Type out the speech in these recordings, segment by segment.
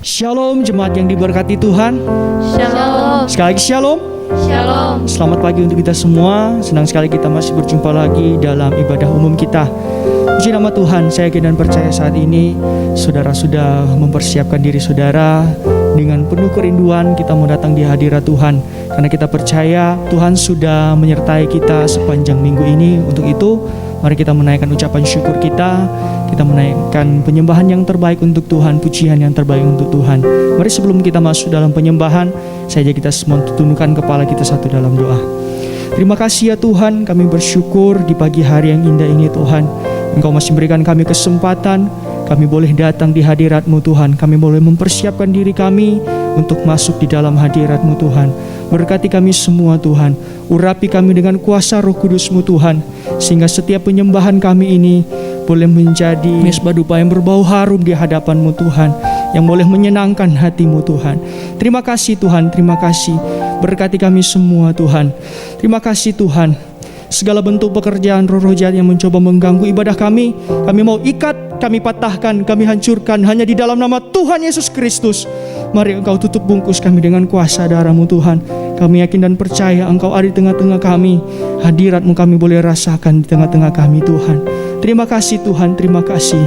Shalom jemaat yang diberkati Tuhan. Shalom. Sekali lagi shalom. Shalom. Selamat pagi untuk kita semua. Senang sekali kita masih berjumpa lagi dalam ibadah umum kita. Puji nama Tuhan, saya yakin dan percaya saat ini saudara sudah mempersiapkan diri saudara. Dengan penuh kerinduan kita mau datang di hadirat Tuhan, karena kita percaya Tuhan sudah menyertai kita sepanjang minggu ini. Untuk itu mari kita menaikkan ucapan syukur kita. Kita menaikkan penyembahan yang terbaik untuk Tuhan, pujian yang terbaik untuk Tuhan. Mari sebelum kita masuk dalam penyembahan, saja kita semua tundukkan kepala kita satu dalam doa. Terima kasih ya Tuhan, kami bersyukur di pagi hari yang indah ini Tuhan. Engkau masih berikan kami kesempatan, kami boleh datang di hadirat-Mu Tuhan. Kami boleh mempersiapkan diri kami untuk masuk di dalam hadirat-Mu Tuhan. Berkati kami semua Tuhan, urapi kami dengan kuasa Roh Kudus-Mu Tuhan, sehingga setiap penyembahan kami ini boleh menjadi mesbah dupa yang berbau harum di hadapan-Mu Tuhan, yang boleh menyenangkan hati-Mu Tuhan. Terima kasih Tuhan, terima kasih. Berkati kami semua Tuhan. Terima kasih Tuhan. Segala bentuk pekerjaan roh-roh jahat yang mencoba mengganggu ibadah kami mau ikat, kami patahkan, kami hancurkan hanya di dalam nama Tuhan Yesus Kristus. Mari Engkau tutup bungkus kami dengan kuasa darah-Mu Tuhan. Kami yakin dan percaya Engkau ada di tengah-tengah kami. Hadirat-Mu kami boleh rasakan di tengah-tengah kami Tuhan. Terima kasih Tuhan, terima kasih.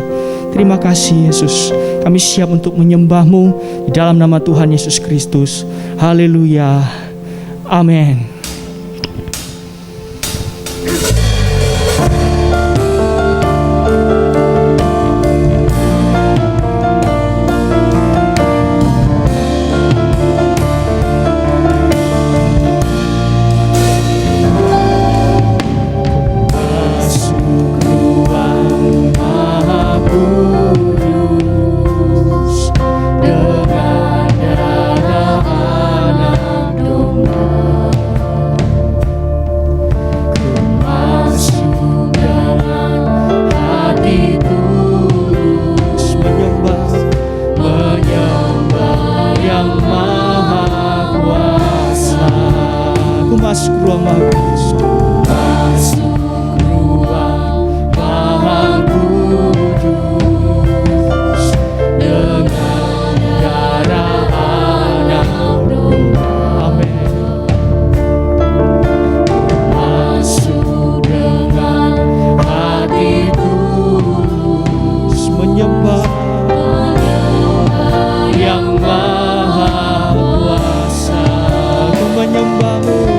Terima kasih Yesus. Kami siap untuk menyembah-Mu di dalam nama Tuhan Yesus Kristus. Haleluya. Amin. Masuk ruang Maha Kudus. Masuk ruang Maha Kudus dengan darah Anak Domba. Amin. Masuk dengan hati tulus menyembah yang Maha Kuasa. Aku menyembah-Mu.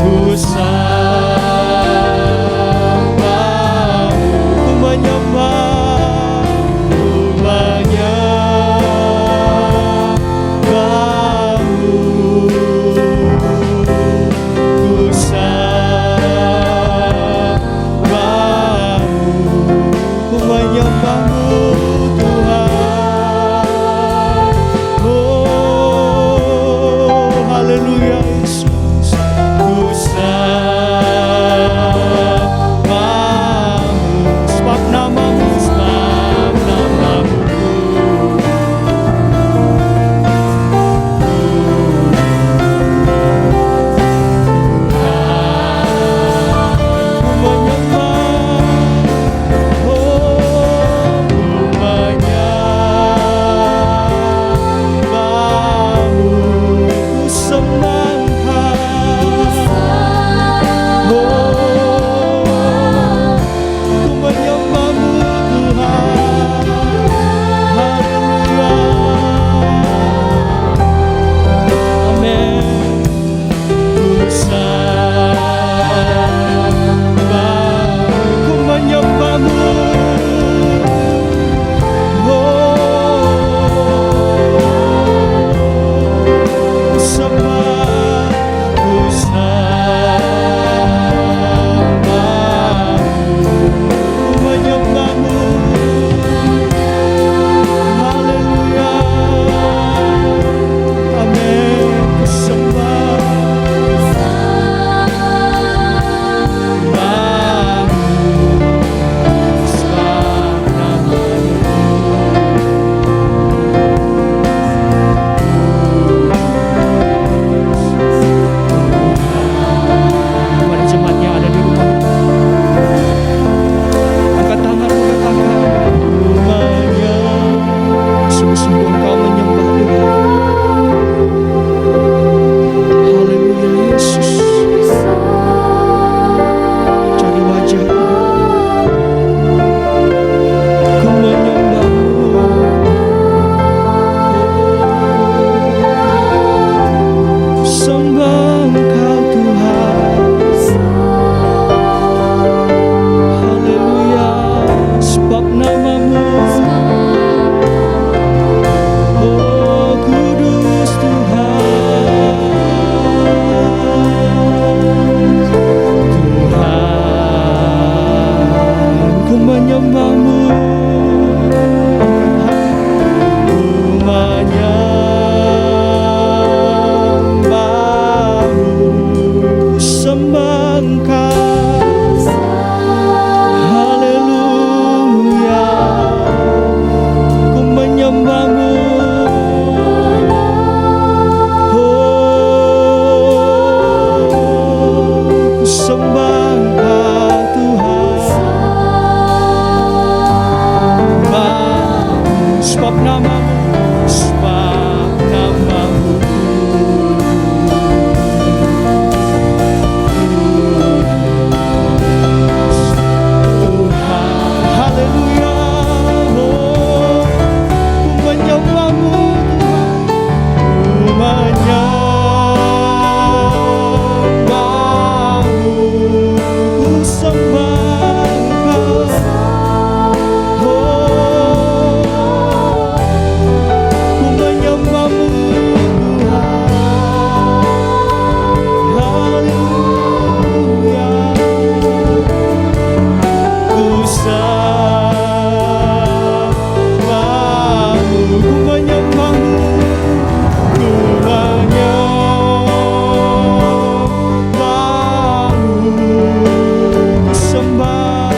ku sembahmu, ku menyembah, ku menyembahmu, ku sembahmu, ku menyembahmu Tuhan. Oh haleluya Yesus, ku sembahmu, sebab namamu, sebab namamu. Ku menyembah, oh ku menyembahmu, ku sembahkan, oh ku menyembahmu Tuhan. Haleluya, amin. Ku sembahmu, ku menyembahmu, ku sembah, ku sembahmu, ku menyembahmu. Haleluya, amin. Ku sembah, kepada jemaat yang ada di rumah, angkat tanganmu, katakan, rumahnya sungguh-sungguh engkau menyembah Tuhan. Haleluya Yesus, cari wajah-Mu, ku menyembah-Mu, ku sembah Engkau Tuhan. Haleluya, sebab namamu, oh kudus Tuhan. Tuhan, ku menyembah-Mu, ku menyembah-Mu, ku sembah Engkau. Haleluya, ku menyembah-Mu, oh ku sembah Engkau Tuhan. Sebab namamu, sebab namamu, Tuhan. Haleluya, oh ku menyembah-Mu Tuhan, ku menyembah-Mu, ku sembah Engkau. Ku menyembah-Mu Tuhan. Haleluya, ku sembah-Mu, ku menyembah-Mu, ku menyembah-Mu, ku sembah,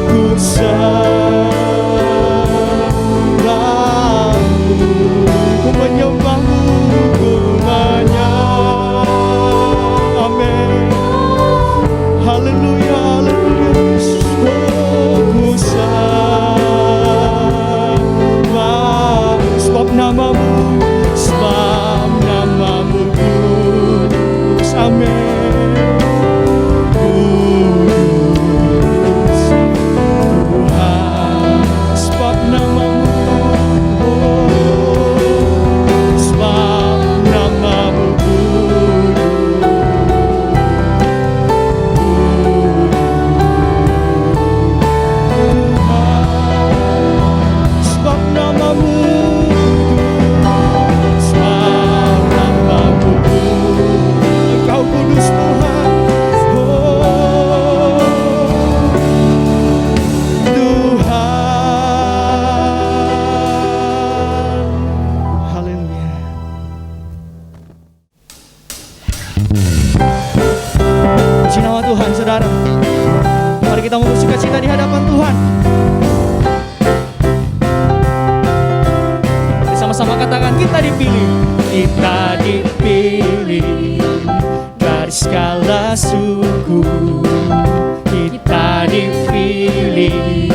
ku sembah-Mu, ku menyembah-Mu, ku amin. Haleluya, haleluya Yesus, oh ku sembah, sebab namamu, sebab namamu kudus, amin. Kudus Tuhan, sebab namamu, oh sebab namamu kudus. kita mau bersukacita di hadapan Tuhan. Sama-sama katakan, kita dipilih. Kita dipilih dari segala suku. Kita dipilih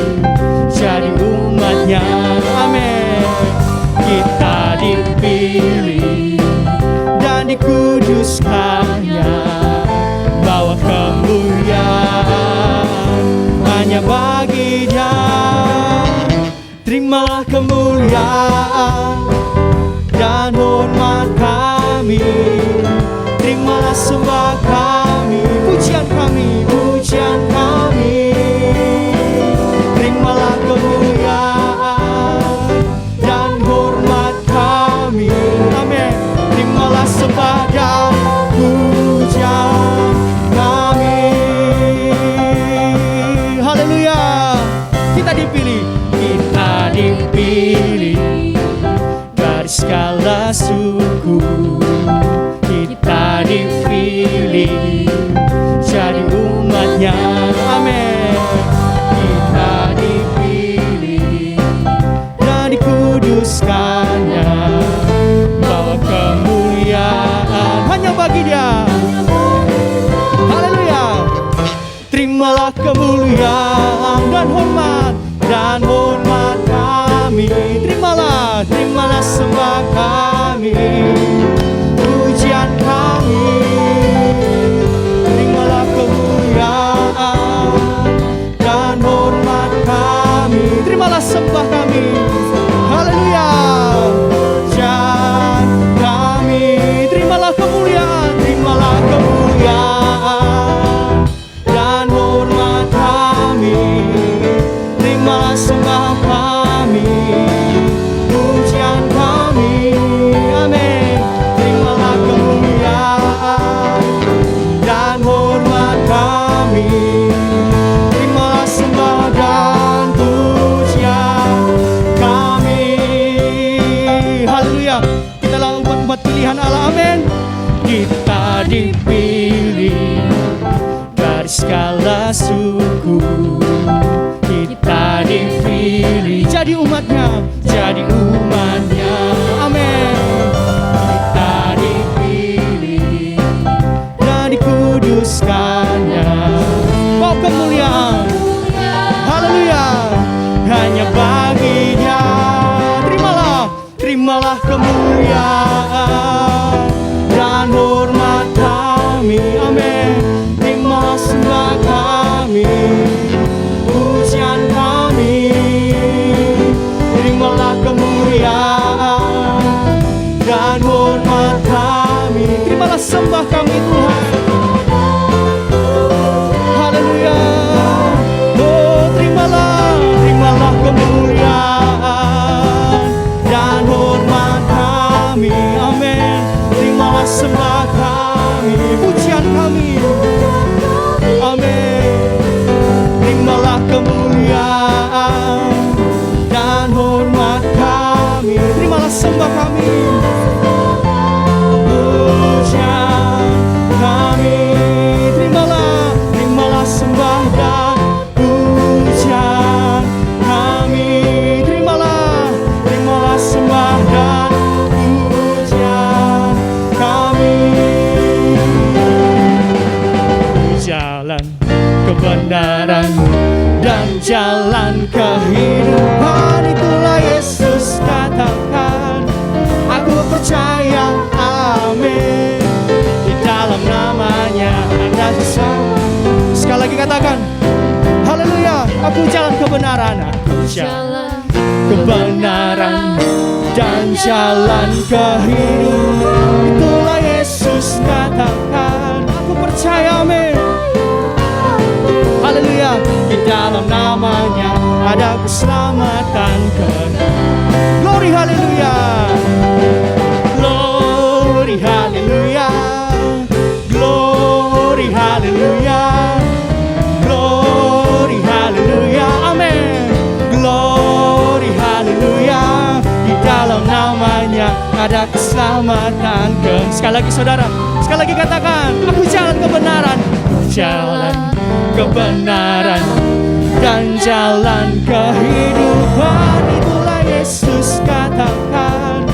jadi umatnya. Amin. Kita dipilih dan dikuduskannya, bawa kemuliaan hanya bagi Dia. Terimalah kemuliaan dan hormat kami, terimalah sembah kami, pujian kami, pujian kami. Terimalah kemuliaan dan hormat kami, amin. Terimalah sembah dan pujian kami. Haleluya. Kita dipilih, kita dipilih dari segala suku. Kita dipilih jadi umatnya, amin. Kita dipilih dan dikuduskannya, bawa kemuliaan hanya bagi Dia. Haleluya. Terimalah kemuliaan dan hormat kami. Terimalah sembah kami, pujian kami. Terimalah kemuliaan dan hormat kami, terimalah sembah kami. Haleluya. Pujian kami, terimalah kemuliaan dan hormat kami. Terimalah sembah kami, pujian kami, amin. Terimalah kemuliaan dan hormat kami. Terimalah sembah dan pujian kami. Haleluya. Kitalah umat pilihan Allah, amin. Kita dipilih dari segala suku. Kita dipilih jadi umatnya, amin. Kita dipilih dan dikuduskannya, bawa kemuliaan, haleluya, hanya bagi Dia. Terimalah kemuliaan dan hormat kami, amin. Terimalah sembah kami, pujian kami. Terimalah kemuliaan dan hormat kami. Terimalah sembah kami, Tuhan. Haleluya. Oh, terimalah kemuliaan dan hormat kami, amin. Terimalah sembah kami, pujian kami, amin. Terimalah kemuliaan dan hormat kami, terimalah sembah kami, pujian kami. Terimalah sembah dan pujian kami. Terimalah sembah dan pujian kami. Jalan kebenaran dan jalan kehidupan, itulah Yesus katakan. Aku percaya, amin. Di dalam namanya ada sesuatu. Sekali lagi katakan, haleluya. Aku jalan kebenaran, aku jalan kebenaran dan jalan kehidupan, itulah Yesus katakan. Aku percaya, amin. Haleluya. Di dalam namanya ada keselamatan. Glory, haleluya. Glory, haleluya. Glory, haleluya. Glory, haleluya. Amin. Glory, haleluya. Di dalam namanya ada keselamatan. Sekali lagi saudara, sekali lagi katakan, aku jalan kebenaran, jalan kebenaran dan jalan kehidupan. Itulah Yesus katakan,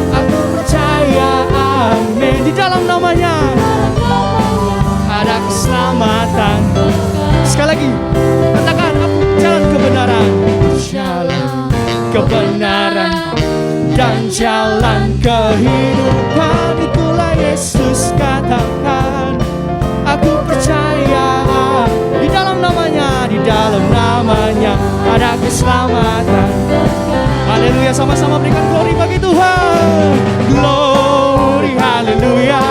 aku percaya, amin. Di dalam namanya ada keselamatan. Sekali lagi, katakan, aku jalan kebenaran, jalan kebenaran dan jalan kehidupan. Itulah Yesus katakan, aku percaya. Di dalam namanya ada keselamatan. Haleluya, sama-sama berikan glory bagi Tuhan. Glory, haleluya,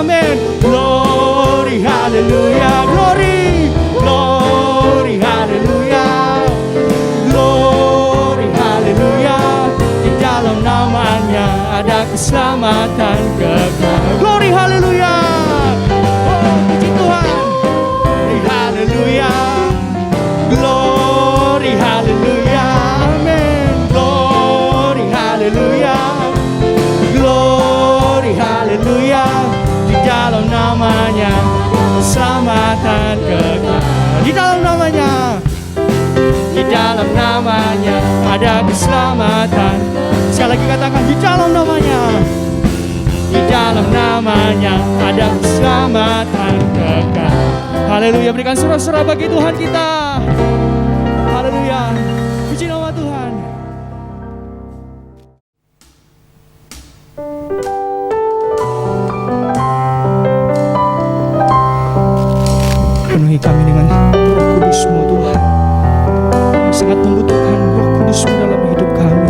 amin. Glory, haleluya, glory, glory, haleluya, glory, haleluya. Di dalam namanya ada keselamatan kekal. Glory, haleluya. Oh, puji Tuhan. Glory, haleluya. Glory, haleluya, amin. Glory, haleluya. Glory, haleluya. Di dalam namanya keselamatan kekal. Di dalam namanya, di dalam namanya ada keselamatan. Sekali lagi katakan, di dalam namanya, di dalam namanya ada keselamatan kekal. Haleluya, berikan sorak-sorai bagi Tuhan kita. Haleluya, puji nama Tuhan. Penuhi kami dengan Roh Kudus-Mu Tuhan. Kami sangat membutuhkan Roh Kudus-Mu dalam hidup kami.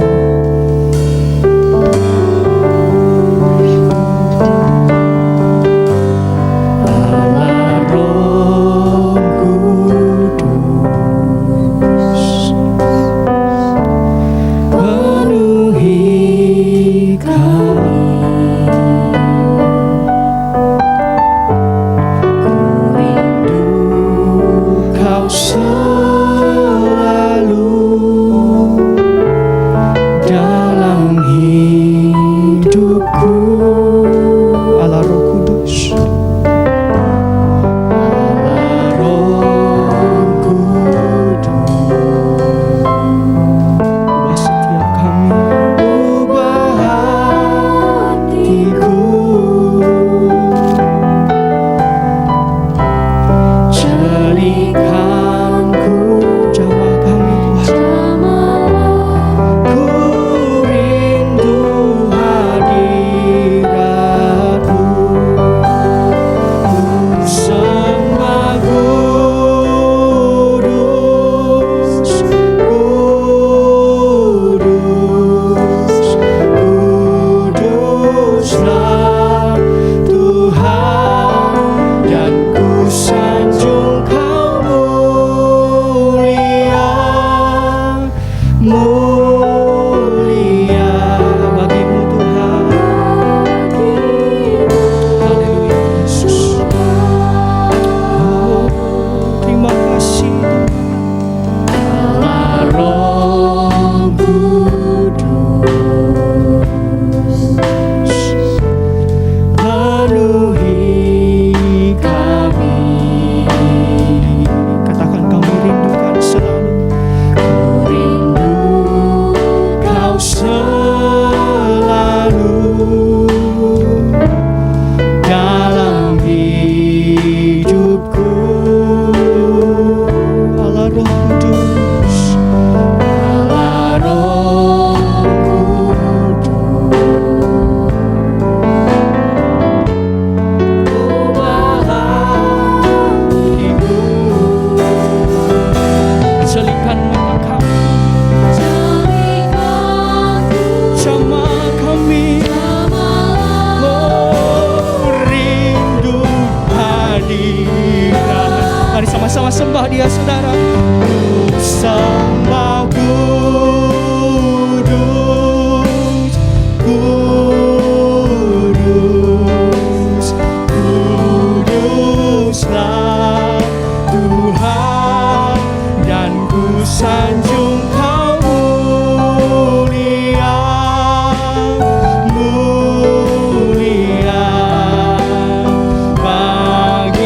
Sama-sama sembah Dia, saudara. Sembah kudus, kudus, kuduslah Tuhan, dan ku sanjung Kau mulia, mulia bagimu.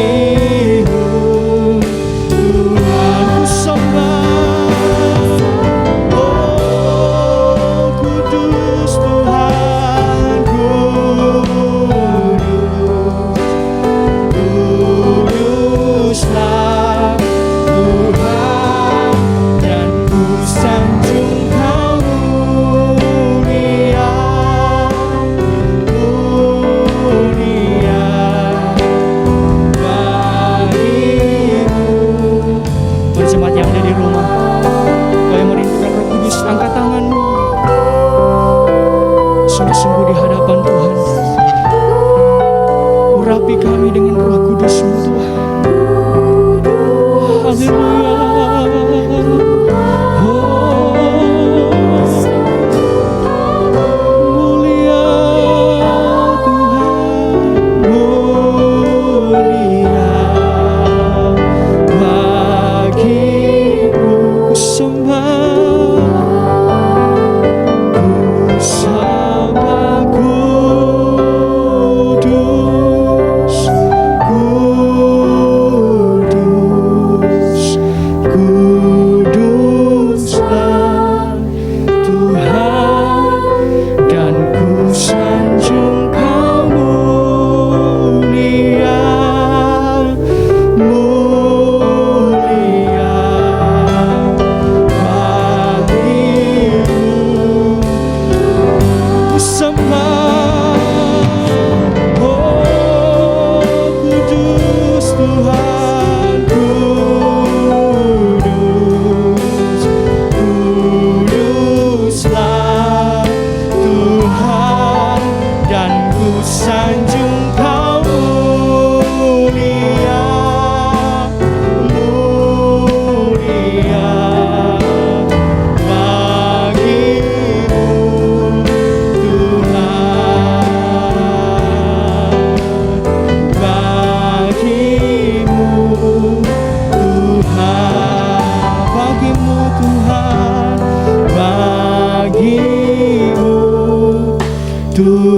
yang ada di rumah, kau yang merindukan Roh Kudus, angkat tanganmu. Sungguh-sungguh di hadapan Tuhan, urapi kami dengan Roh Kudus-Mu Tuhan. Haleluya.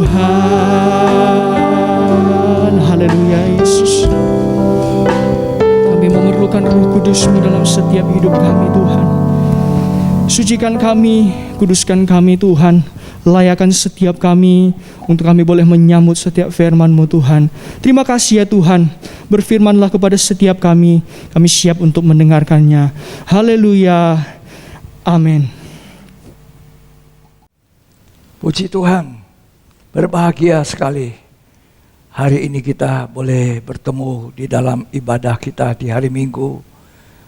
Tuhan. Haleluya Yesus. Kami memerlukan Roh Kudus-Mu dalam setiap hidup kami Tuhan. Sucikan kami, kuduskan kami Tuhan. Layakan setiap kami untuk kami boleh menyambut setiap firman-Mu Tuhan. Terima kasih ya Tuhan. Berfirmanlah kepada setiap kami. Kami siap untuk mendengarkannya. Haleluya. Amin. Puji Tuhan. Berbahagia sekali hari ini kita boleh bertemu di dalam ibadah kita di hari Minggu.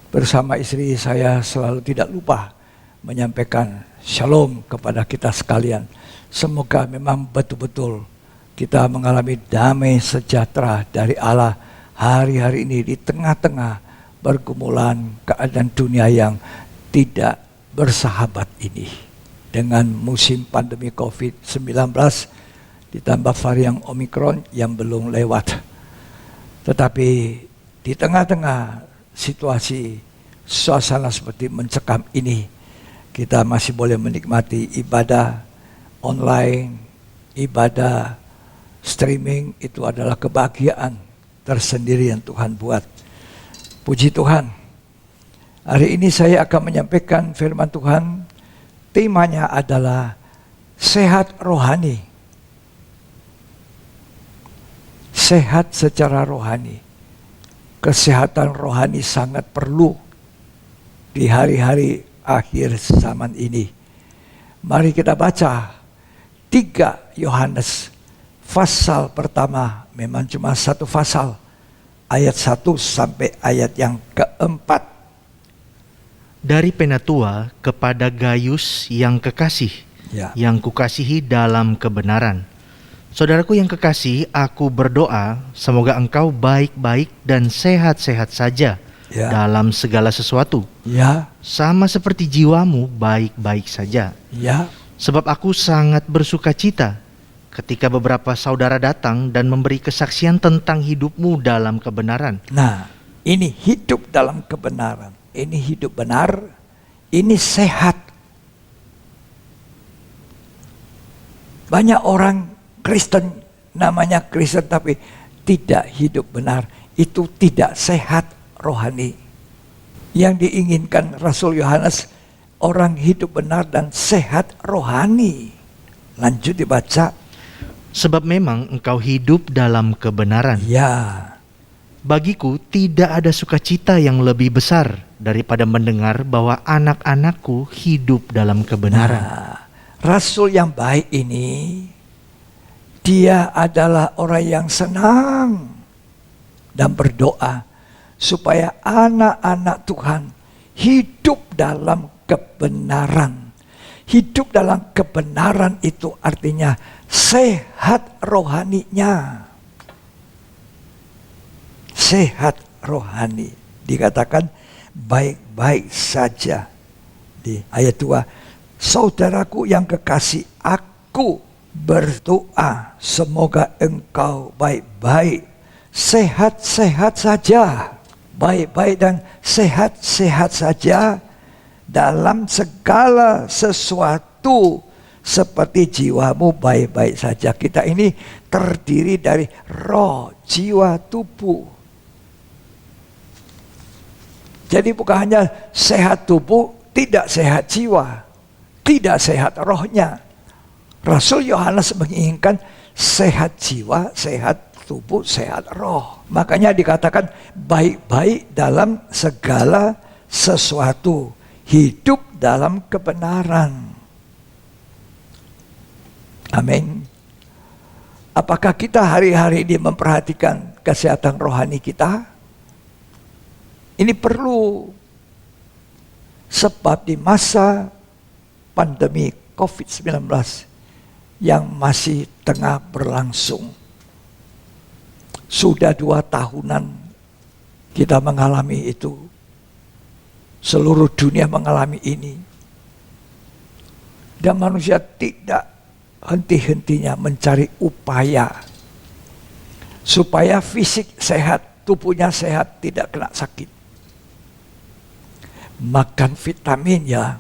Bersama istri saya selalu tidak lupa menyampaikan shalom kepada kita sekalian. Semoga memang betul-betul kita mengalami damai sejahtera dari Allah hari-hari ini di tengah-tengah pergumulan keadaan dunia yang tidak bersahabat ini. Dengan musim pandemi COVID-19 ditambah varian Omikron yang belum lewat. Tetapi di tengah-tengah situasi suasana seperti mencekam ini, kita masih boleh menikmati ibadah online, ibadah streaming. Itu adalah kebahagiaan tersendiri yang Tuhan buat. Puji Tuhan. Hari ini saya akan menyampaikan firman Tuhan. Temanya adalah sehat rohani. Sehat secara rohani. Kesehatan rohani sangat perlu di hari-hari akhir zaman ini. Mari kita baca 3 Yohanes pasal pertama, memang cuma satu pasal, ayat 1 sampai ayat yang keempat. Dari Penatua kepada Gaius yang kekasih, yang kukasihi dalam kebenaran. Saudaraku yang kekasih, aku berdoa semoga engkau baik-baik dan sehat-sehat saja dalam segala sesuatu. Sama seperti jiwamu baik-baik saja. Sebab aku sangat bersuka cita ketika beberapa saudara datang dan memberi kesaksian tentang hidupmu dalam kebenaran. Nah, ini hidup dalam kebenaran. Ini hidup benar, ini sehat. Banyak orang Kristen, namanya Kristen tapi tidak hidup benar. Itu tidak sehat rohani. Yang diinginkan Rasul Yohanes, orang hidup benar dan sehat rohani. Lanjut dibaca. Sebab memang engkau hidup dalam kebenaran. Bagiku tidak ada sukacita yang lebih besar daripada mendengar bahwa anak-anakku hidup dalam kebenaran. Rasul yang baik ini, dia adalah orang yang senang dan berdoa supaya anak-anak Tuhan hidup dalam kebenaran. Hidup dalam kebenaran itu artinya sehat rohaninya. Sehat rohani. Dikatakan baik-baik saja. Di ayat 2, saudaraku yang kekasih, aku berdoa semoga engkau baik-baik, sehat-sehat saja. Baik-baik dan sehat-sehat saja dalam segala sesuatu, seperti jiwamu baik-baik saja. Kita ini terdiri dari roh, jiwa, tubuh. Jadi bukan hanya sehat tubuh, tidak sehat jiwa, tidak sehat rohnya. Rasul Yohanes menginginkan sehat jiwa, sehat tubuh, sehat roh. Makanya dikatakan baik-baik dalam segala sesuatu, hidup dalam kebenaran. Amin. Apakah kita hari-hari ini memperhatikan kesehatan rohani kita? Ini perlu. Sebab di masa pandemi COVID-19 yang masih tengah berlangsung, sudah 2 tahunan kita mengalami itu. Seluruh dunia mengalami ini. Dan manusia tidak henti-hentinya mencari upaya supaya fisik sehat, tubuhnya sehat, tidak kena sakit. Makan vitamin ya.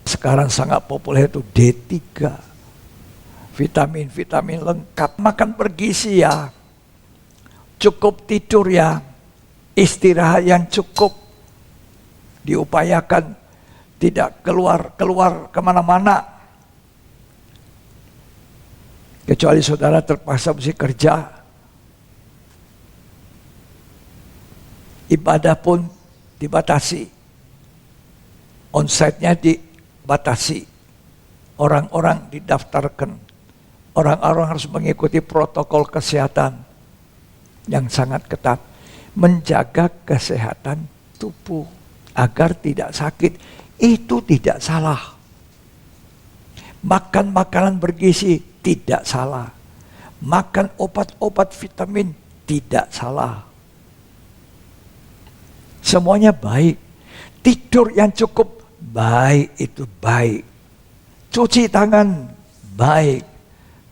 Sekarang sangat populer itu D3. Vitamin-vitamin lengkap. Makan bergizi ya. Cukup tidur ya. Istirahat yang cukup. Diupayakan tidak keluar kemana-mana. Kecuali saudara terpaksa mesti kerja. Ibadah pun dibatasi. Onsite-nya dibatasi. Orang-orang didaftarkan. Orang-orang harus mengikuti protokol kesehatan yang sangat ketat. Menjaga kesehatan tubuh agar tidak sakit. Itu tidak salah. Makan makanan bergizi tidak salah. Makan obat-obat vitamin tidak salah. Semuanya baik. Tidur yang cukup baik, itu baik. Cuci tangan baik.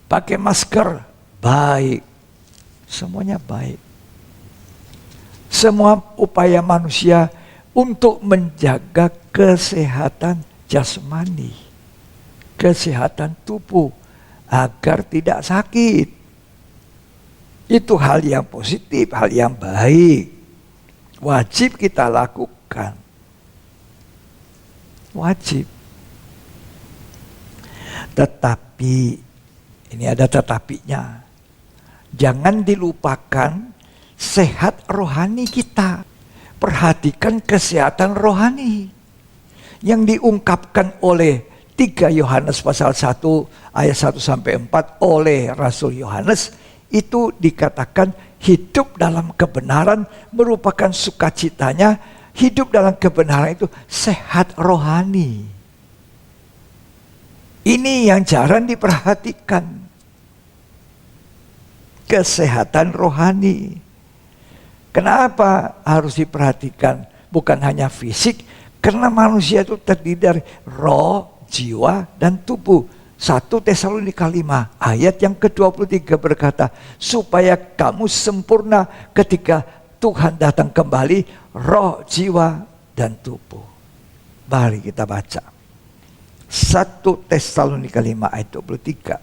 Pakai masker baik. Semuanya baik. Semua upaya manusia untuk menjaga kesehatan jasmani, kesehatan tubuh agar tidak sakit. Itu hal yang positif, hal yang baik. Wajib kita lakukan. Wajib. Tetapi, ini ada tetapinya. Jangan dilupakan sehat rohani kita. Perhatikan kesehatan rohani. Yang diungkapkan oleh 3 Yohanes pasal 1 ayat 1-4 oleh Rasul Yohanes. Itu dikatakan hidup dalam kebenaran merupakan sukacitanya. Hidup dalam kebenaran itu sehat rohani. Ini yang jarang diperhatikan. Kesehatan rohani. Kenapa harus diperhatikan? Bukan hanya fisik, karena manusia itu terdiri dari roh, jiwa, dan tubuh. 1 Tesalonika 5 ayat yang ke-23 berkata, supaya kamu sempurna ketika Tuhan datang kembali, roh, jiwa, dan tubuh. Mari kita baca 1 Tesalonika 5 ayat 23.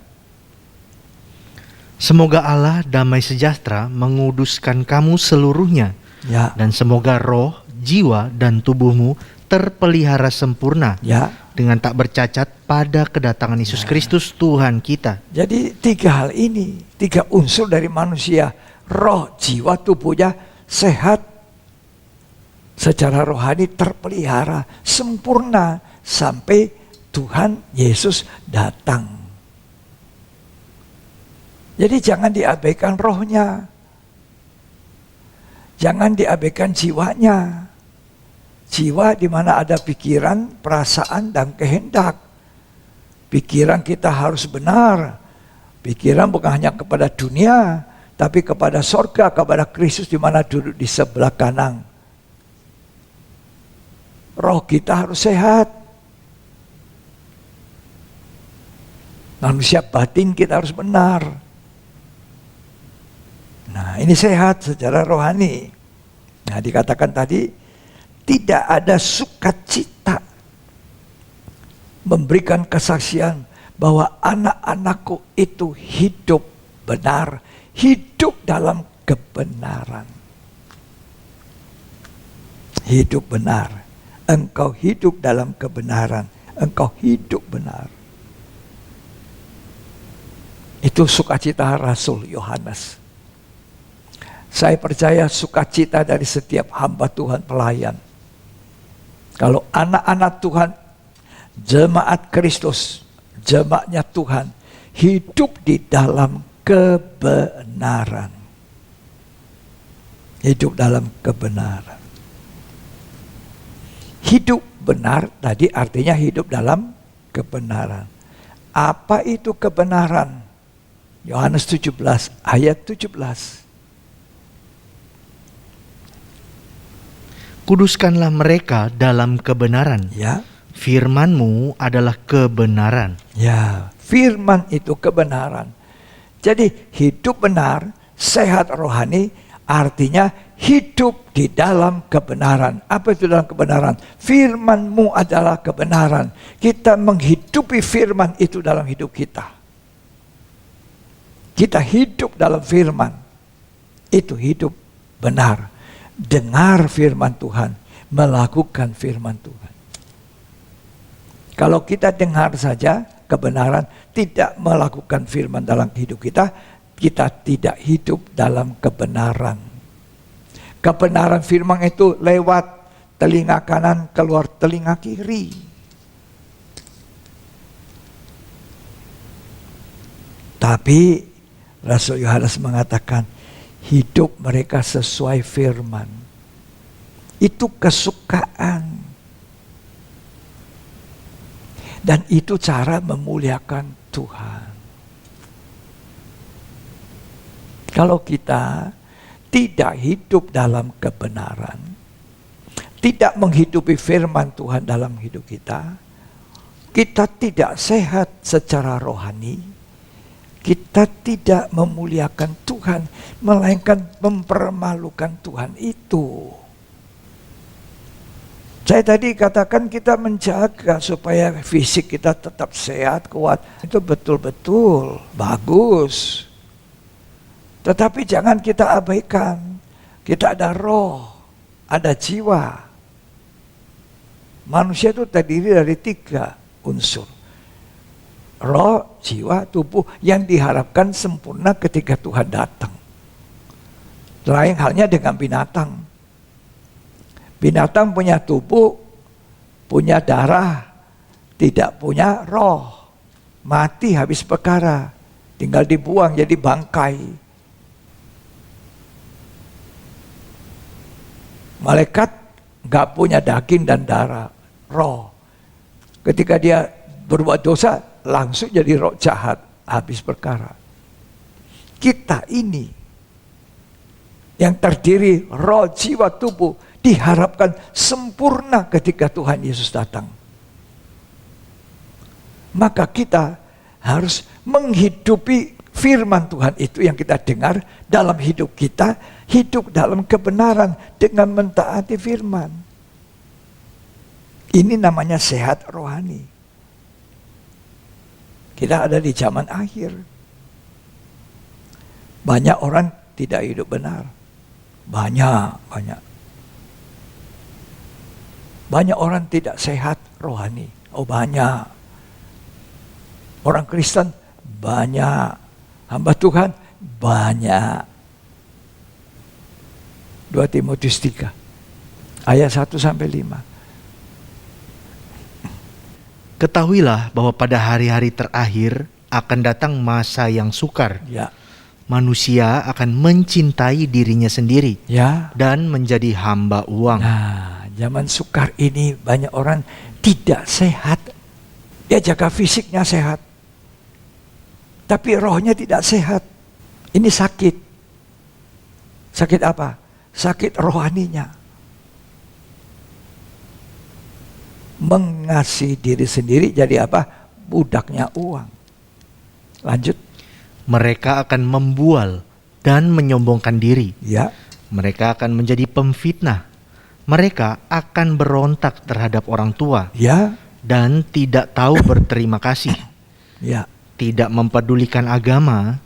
Semoga Allah damai sejahtera menguduskan kamu seluruhnya, Ya. dan semoga roh, jiwa, dan tubuhmu terpelihara sempurna, Ya. dengan tak bercacat pada kedatangan Yesus Kristus Tuhan kita. Jadi 3 hal ini, 3 unsur dari manusia, roh, jiwa, tubuhnya sehat, secara rohani terpelihara, sempurna sampai Tuhan Yesus datang. Jadi jangan diabaikan rohnya, jangan diabaikan jiwanya, Jiwa di mana ada pikiran, perasaan, dan kehendak. Pikiran kita harus benar. Pikiran bukan hanya kepada dunia, tapi kepada sorga, kepada Kristus di mana duduk di sebelah kanan. Roh kita harus sehat. Manusia batin kita harus benar. Nah, ini sehat secara rohani. Nah, dikatakan tadi, tidak ada sukacita memberikan kesaksian bahwa anak-anakku itu hidup benar, hidup dalam kebenaran. Hidup benar. Engkau hidup dalam kebenaran. Engkau hidup benar. Itu sukacita Rasul Yohanes. Saya percaya sukacita dari setiap hamba Tuhan pelayan. Kalau anak-anak Tuhan, jemaat Kristus, jemaatnya Tuhan, hidup di dalam kebenaran. Hidup dalam kebenaran. Hidup benar tadi artinya hidup dalam kebenaran. Apa itu kebenaran? Yohanes 17 ayat 17. Kuduskanlah mereka dalam kebenaran. Ya. Firman-Mu adalah kebenaran. Ya, firman itu kebenaran. Jadi hidup benar, sehat rohani, artinya hidup di dalam kebenaran. Apa itu dalam kebenaran? Firman-Mu adalah kebenaran. Kita menghidupi firman itu dalam hidup kita. Kita hidup dalam firman. Itu hidup benar. Dengar firman Tuhan, melakukan firman Tuhan. Kalau kita dengar saja kebenaran, tidak melakukan firman dalam hidup kita, kita tidak hidup dalam kebenaran. Kebenaran firman itu lewat telinga kanan keluar telinga kiri. Tapi Rasul Yohanes mengatakan hidup mereka sesuai firman. Itu kesukaan. Dan itu cara memuliakan Tuhan. Kalau kita tidak hidup dalam kebenaran, tidak menghidupi firman Tuhan dalam hidup kita, kita tidak sehat secara rohani, kita tidak memuliakan Tuhan, melainkan mempermalukan Tuhan itu. Saya tadi katakan kita menjaga supaya fisik kita tetap sehat, kuat. Itu betul-betul bagus. Tetapi jangan kita abaikan. Kita ada roh, ada jiwa. Manusia itu terdiri dari 3 unsur. Roh, jiwa, tubuh yang diharapkan sempurna ketika Tuhan datang. Lain halnya dengan binatang. Binatang punya tubuh, punya darah, tidak punya roh. Mati habis perkara, tinggal dibuang jadi bangkai. Malaikat gak punya daging dan darah, roh. Ketika dia berbuat dosa, langsung jadi roh jahat, habis perkara. Kita ini yang terdiri roh, jiwa, tubuh, diharapkan sempurna ketika Tuhan Yesus datang. Maka kita harus menghidupi firman Tuhan itu yang kita dengar dalam hidup kita, hidup dalam kebenaran dengan mentaati firman. Ini namanya sehat rohani. Kita ada di zaman akhir. Banyak orang tidak hidup benar. Banyak. Banyak orang tidak sehat rohani. Oh banyak. Orang Kristen banyak. Hamba Tuhan banyak. 2 Timotius 3 ayat 1-5. Ketahuilah bahwa pada hari-hari terakhir akan datang masa yang sukar. Ya. Manusia akan mencintai dirinya sendiri. Ya. Dan menjadi hamba uang. Nah, Zaman sukar ini banyak orang tidak sehat. Dia jaga fisiknya sehat, tapi rohnya tidak sehat. Ini sakit. Sakit apa? Sakit rohaninya. Mengasihi diri sendiri jadi apa? Budaknya uang. Lanjut. Mereka akan membual dan menyombongkan diri. Ya. Mereka akan menjadi pemfitnah. Mereka akan berontak terhadap orang tua. Ya. Dan tidak tahu berterima kasih. Ya. Tidak mempedulikan agama,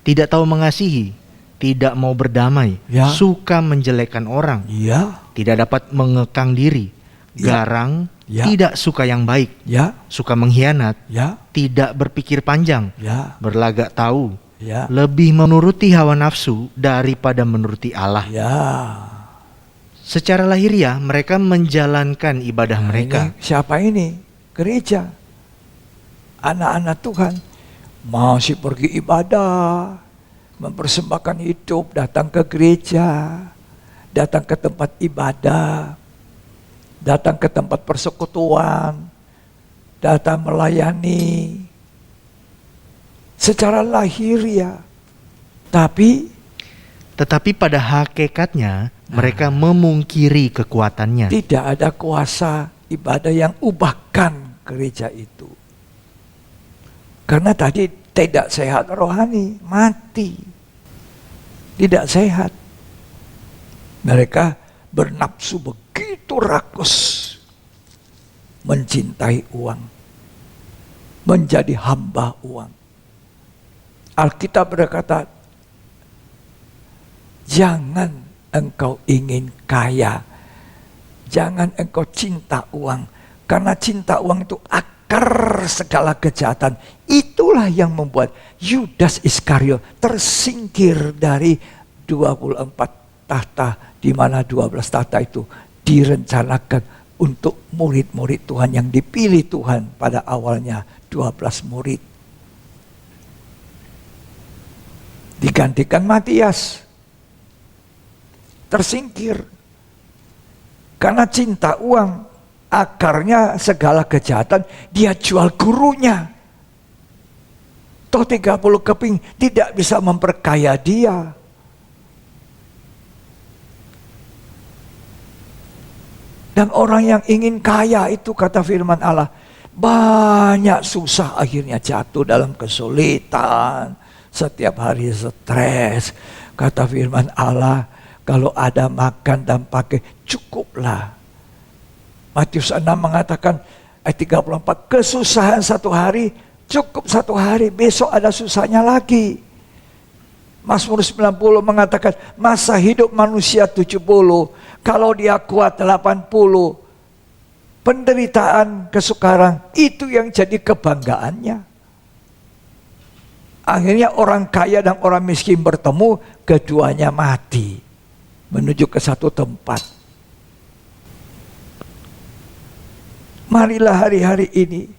tidak tahu mengasihi, tidak mau berdamai, Ya. suka menjelekkan orang, Ya. tidak dapat mengekang diri, Ya. garang, Ya. tidak suka yang baik, Ya. suka mengkhianat, Ya. tidak berpikir panjang, Ya. berlagak tahu, Ya. lebih menuruti hawa nafsu daripada menuruti Allah. Ya. Secara lahiriah mereka menjalankan ibadah mereka. Ini, siapa ini? Gereja. Anak-anak Tuhan masih pergi ibadah, mempersembahkan hidup, datang ke gereja, datang ke tempat ibadah, datang ke tempat persekutuan, datang melayani secara lahiriah. Tetapi pada hakikatnya mereka memungkiri kekuatannya. Tidak ada kuasa ibadah yang ubahkan gereja itu. Karena tadi tidak sehat rohani, mati. Tidak sehat. Mereka bernafsu begitu rakus. Mencintai uang. Menjadi hamba uang. Alkitab berkata, jangan engkau ingin kaya. Jangan engkau cinta uang. Karena cinta uang itu akar segala kejahatan. Itulah yang membuat Yudas Iskariot tersingkir dari 24 tahta. Di mana 12 tahta itu direncanakan untuk murid-murid Tuhan yang dipilih Tuhan pada awalnya 12 murid. Digantikan Matias. Tersingkir. Karena cinta uang, akarnya segala kejahatan, dia jual gurunya. Toh 30 keping tidak bisa memperkaya dia. Dan orang yang ingin kaya itu, kata firman Allah, banyak susah, akhirnya jatuh dalam kesulitan. Setiap hari stres. Kata firman Allah, kalau ada makan dan pakai, cukuplah. Matius 6 mengatakan, ayat 34, kesusahan satu hari, cukup satu hari, besok ada susahnya lagi. Mazmur 90 mengatakan, masa hidup manusia 70, kalau dia kuat 80, penderitaan, kesukaran, itu yang jadi kebanggaannya. Akhirnya orang kaya dan orang miskin bertemu, keduanya mati. Menuju ke satu tempat. Marilah hari-hari ini,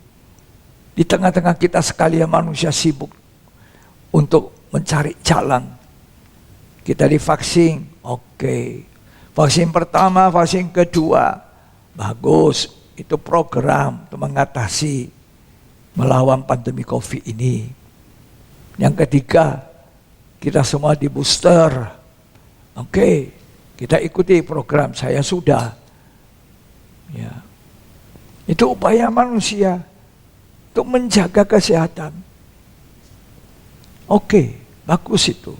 di tengah-tengah kita sekalian manusia sibuk untuk mencari jalan. Kita divaksin, oke. Vaksin pertama, vaksin kedua, bagus. Itu program untuk mengatasi, melawan pandemi COVID ini. Yang ketiga, kita semua di booster. Oke, kita ikuti program, saya sudah. Ya. Itu upaya manusia untuk menjaga kesehatan. Oke, bagus itu.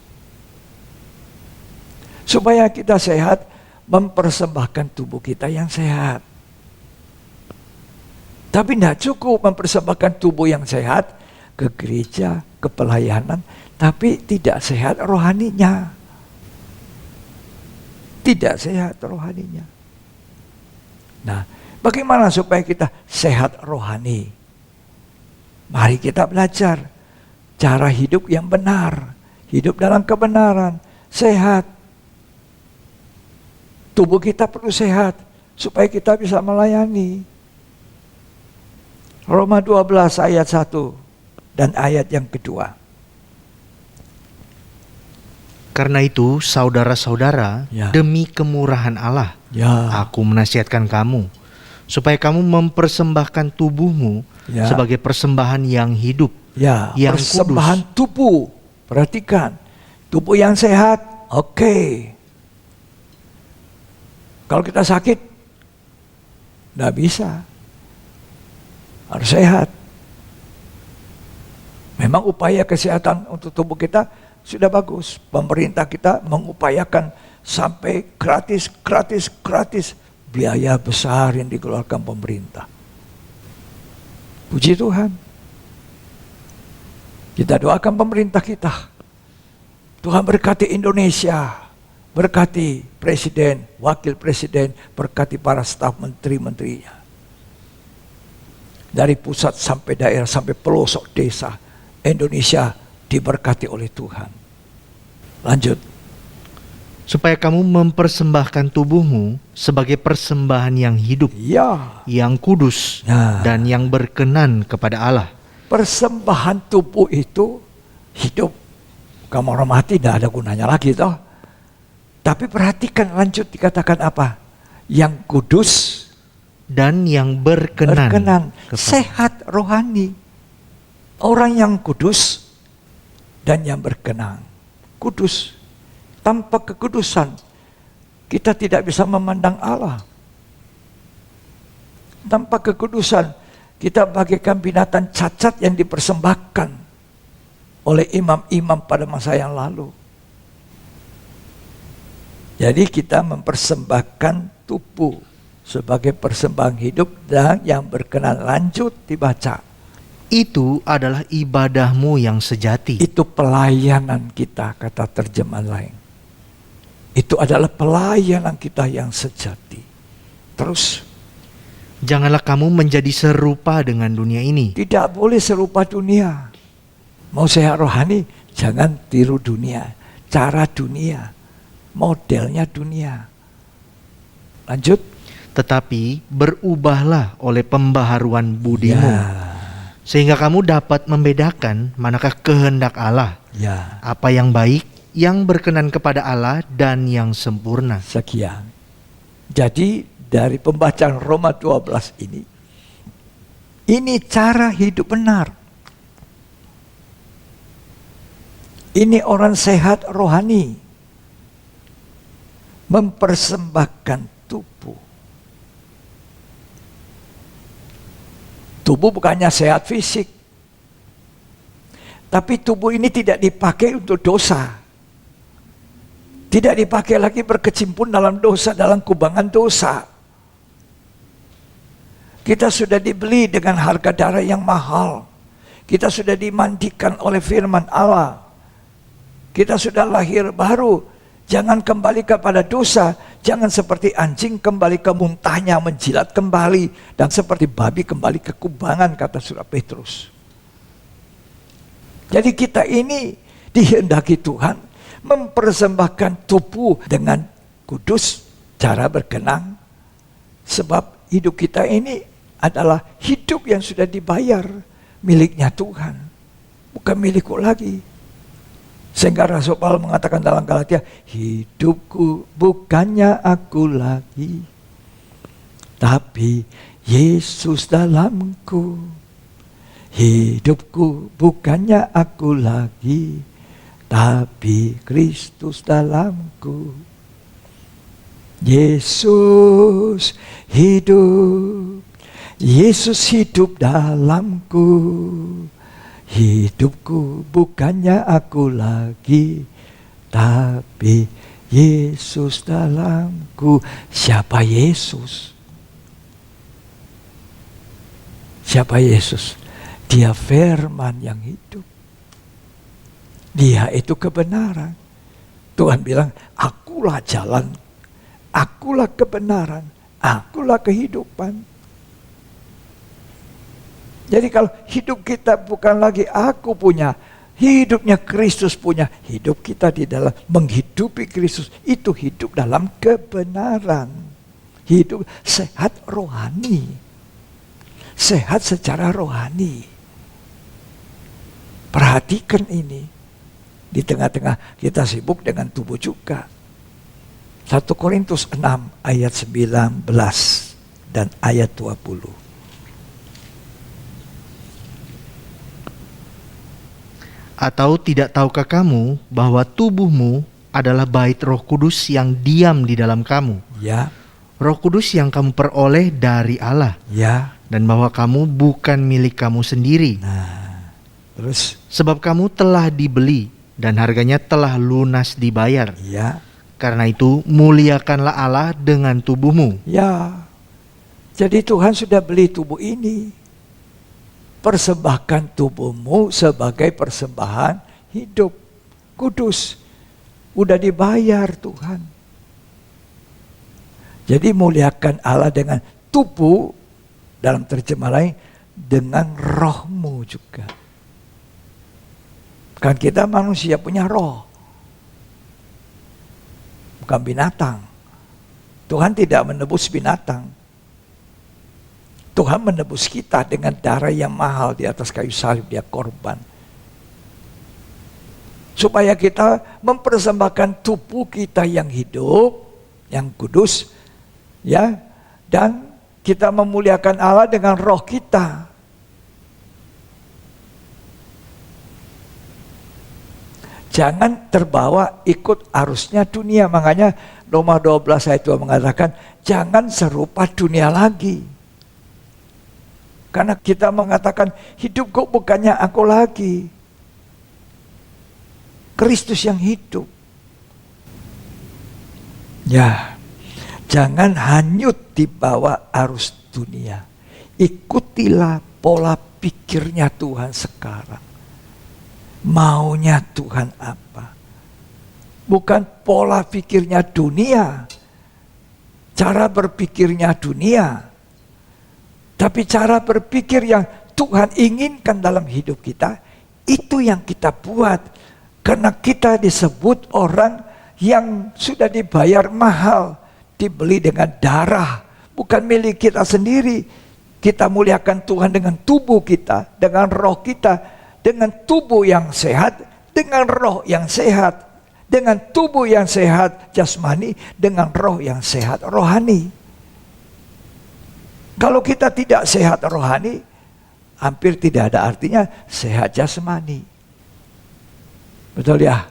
Supaya kita sehat, mempersembahkan tubuh kita yang sehat. Tapi tidak cukup mempersembahkan tubuh yang sehat ke gereja, ke pelayanan, tapi tidak sehat rohaninya. Tidak sehat rohaninya. Nah, bagaimana supaya kita sehat rohani? Mari kita belajar cara hidup yang benar, hidup dalam kebenaran, sehat. Tubuh kita perlu sehat supaya kita bisa melayani. Roma 12 ayat 1 dan ayat yang kedua. Karena itu, saudara-saudara, Ya. demi kemurahan Allah, Ya. aku menasihatkan kamu, supaya kamu mempersembahkan tubuhmu Ya. sebagai persembahan yang hidup, Ya, yang persembahan tubuh. Perhatikan, tubuh yang sehat, oke. Kalau kita sakit, nggak bisa. Harus sehat. Memang upaya kesehatan untuk tubuh kita sudah bagus. Pemerintah kita mengupayakan sampai gratis. Biaya besar yang dikeluarkan pemerintah. Puji Tuhan. Kita doakan pemerintah kita. Tuhan berkati Indonesia. Berkati presiden, wakil presiden, berkati para staf menteri-menterinya. Dari pusat sampai daerah, sampai pelosok desa, Indonesia diberkati oleh Tuhan. Lanjut. supaya kamu mempersembahkan tubuhmu sebagai persembahan yang hidup, Ya, yang kudus, Ya. dan yang berkenan kepada Allah. persembahan tubuh itu hidup. Kamu orang mati tidak ada gunanya lagi toh. Tapi perhatikan lanjut dikatakan apa? Yang kudus, Dan yang berkenan, berkenan, kepada sehat rohani. Orang yang kudus dan yang berkenan. Kudus. Tanpa kekudusan kita tidak bisa memandang Allah. Tanpa kekudusan kita bagaikan binatang cacat yang dipersembahkan oleh imam-imam pada masa yang lalu. Jadi kita mempersembahkan tubuh sebagai persembahan hidup dan yang berkenan. Lanjut dibaca. Itu adalah ibadahmu yang sejati. Itu pelayanan kita, kata terjemahan lain. Itu adalah pelayanan kita yang sejati. Terus, Janganlah kamu menjadi serupa dengan dunia ini. tidak boleh serupa dunia. Mau sehat rohani, jangan tiru dunia. Cara dunia, modelnya dunia. Lanjut. Tetapi berubahlah oleh pembaharuan budimu, Ya, sehingga kamu dapat membedakan manakah kehendak Allah, ya. apa yang baik, yang berkenan kepada Allah, dan yang sempurna. Sekian. Jadi dari pembacaan Roma 12 ini cara hidup benar. Ini orang sehat rohani. Mempersembahkan tubuh. Tubuh bukannya sehat fisik. Tapi tubuh ini tidak dipakai untuk dosa. Tidak dipakai lagi berkecimpung dalam dosa, dalam kubangan dosa. Kita sudah dibeli dengan harga darah yang mahal. Kita sudah dimandikan oleh firman Allah. Kita sudah lahir baru. Jangan kembali kepada dosa. Jangan seperti anjing kembali ke muntahnya, menjilat kembali. Dan seperti babi kembali ke kubangan, kata surah Petrus. Jadi kita ini dihendaki Tuhan mempersembahkan tubuh dengan kudus, cara berkenan. Sebab hidup kita ini adalah hidup yang sudah dibayar, miliknya Tuhan, bukan milikku lagi. Sehingga Rasul Paulus mengatakan dalam Galatia, hidupku bukannya aku lagi, tapi Yesus dalamku. Hidupku bukannya aku lagi, tapi Kristus dalamku. Yesus hidup, Yesus hidup dalamku. Hidupku bukannya aku lagi, tapi Yesus dalamku. Siapa Yesus? Siapa Yesus? Dia firman yang hidup. Dia itu kebenaran. Tuhan bilang, akulah jalan, akulah kebenaran, akulah kehidupan. Jadi kalau hidup kita bukan lagi aku punya, hidupnya Kristus punya. Hidup kita di dalam menghidupi Kristus, itu hidup dalam kebenaran. Hidup sehat rohani. Sehat secara rohani. Perhatikan ini. Di tengah-tengah kita sibuk dengan tubuh juga. 1 Korintus 6 ayat 19 dan ayat 20. Atau tidak tahukah kamu bahwa tubuhmu adalah bait Roh Kudus yang diam di dalam kamu? Ya. Roh Kudus yang kamu peroleh dari Allah. Ya. Dan bahwa kamu bukan milik kamu sendiri. Nah, terus? Sebab kamu telah dibeli dan harganya telah lunas dibayar. Ya. Karena itu muliakanlah Allah dengan tubuhmu. Ya. Jadi Tuhan sudah beli tubuh ini. Persembahkan tubuhmu sebagai persembahan hidup, kudus. Udah dibayar Tuhan. Jadi muliakan Allah dengan tubuh, dalam terjemah lain, dengan rohmu juga. Kan kita manusia punya roh. Bukan binatang. Tuhan tidak menebus binatang. Tuhan menebus kita dengan darah yang mahal di atas kayu salib, dia korban. Supaya kita mempersembahkan tubuh kita yang hidup, yang kudus, ya, dan kita memuliakan Allah dengan roh kita. Jangan terbawa ikut arusnya dunia. Makanya Roma 12 ayat 2 mengatakan, jangan serupa dunia lagi. Karena kita mengatakan, hidupku bukannya aku lagi. Kristus yang hidup. Ya, jangan hanyut di bawah arus dunia. Ikutilah pola pikirnya Tuhan sekarang. Maunya Tuhan apa? Bukan pola pikirnya dunia, cara berpikirnya dunia, tapi cara berpikir yang Tuhan inginkan dalam hidup kita, itu yang kita buat. Karena kita disebut orang yang sudah dibayar mahal, dibeli dengan darah, bukan milik kita sendiri. Kita muliakan Tuhan dengan tubuh kita, dengan roh kita, dengan tubuh yang sehat, dengan roh yang sehat, dengan tubuh yang sehat jasmani, dengan roh yang sehat rohani. Kalau kita tidak sehat rohani, hampir tidak ada artinya sehat jasmani. Betul ya?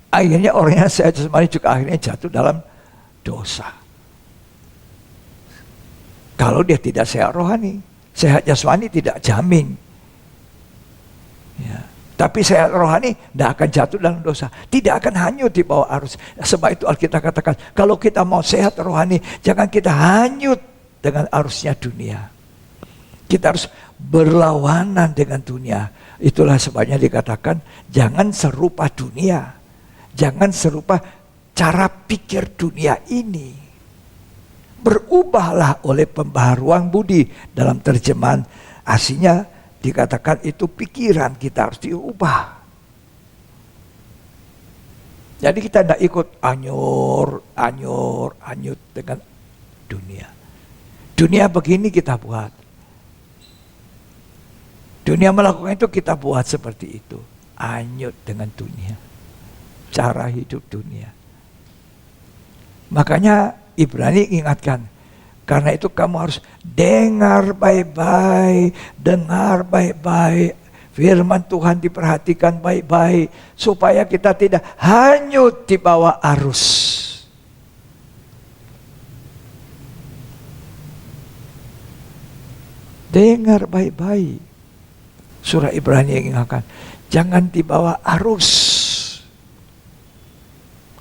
Akhirnya orang yang sehat jasmani juga akhirnya jatuh dalam dosa. Kalau dia tidak sehat rohani, sehat jasmani tidak jamin. Ya. Tapi sehat rohani tidak akan jatuh dalam dosa, tidak akan hanyut di bawah arus. Sebab itu Alkitab katakan, kalau kita mau sehat rohani, jangan kita hanyut dengan arusnya dunia. Kita harus berlawanan dengan dunia. Itulah sebabnya dikatakan, jangan serupa dunia, jangan serupa cara pikir dunia ini. Berubahlah oleh pembaharuan budi. Dalam terjemahan aslinya dikatakan itu pikiran kita harus diubah. Jadi kita tidak ikut anyut dengan dunia. Dunia begini kita buat. Dunia melakukan itu kita buat seperti itu. Anyut dengan dunia. Cara hidup dunia. Makanya Ibrani ingatkan, karena itu kamu harus dengar baik-baik, dengar baik-baik. Firman Tuhan diperhatikan baik-baik, supaya kita tidak hanyut di bawah arus. Dengar baik-baik. Surah Ibrani yang ingatkan, jangan di bawah arus.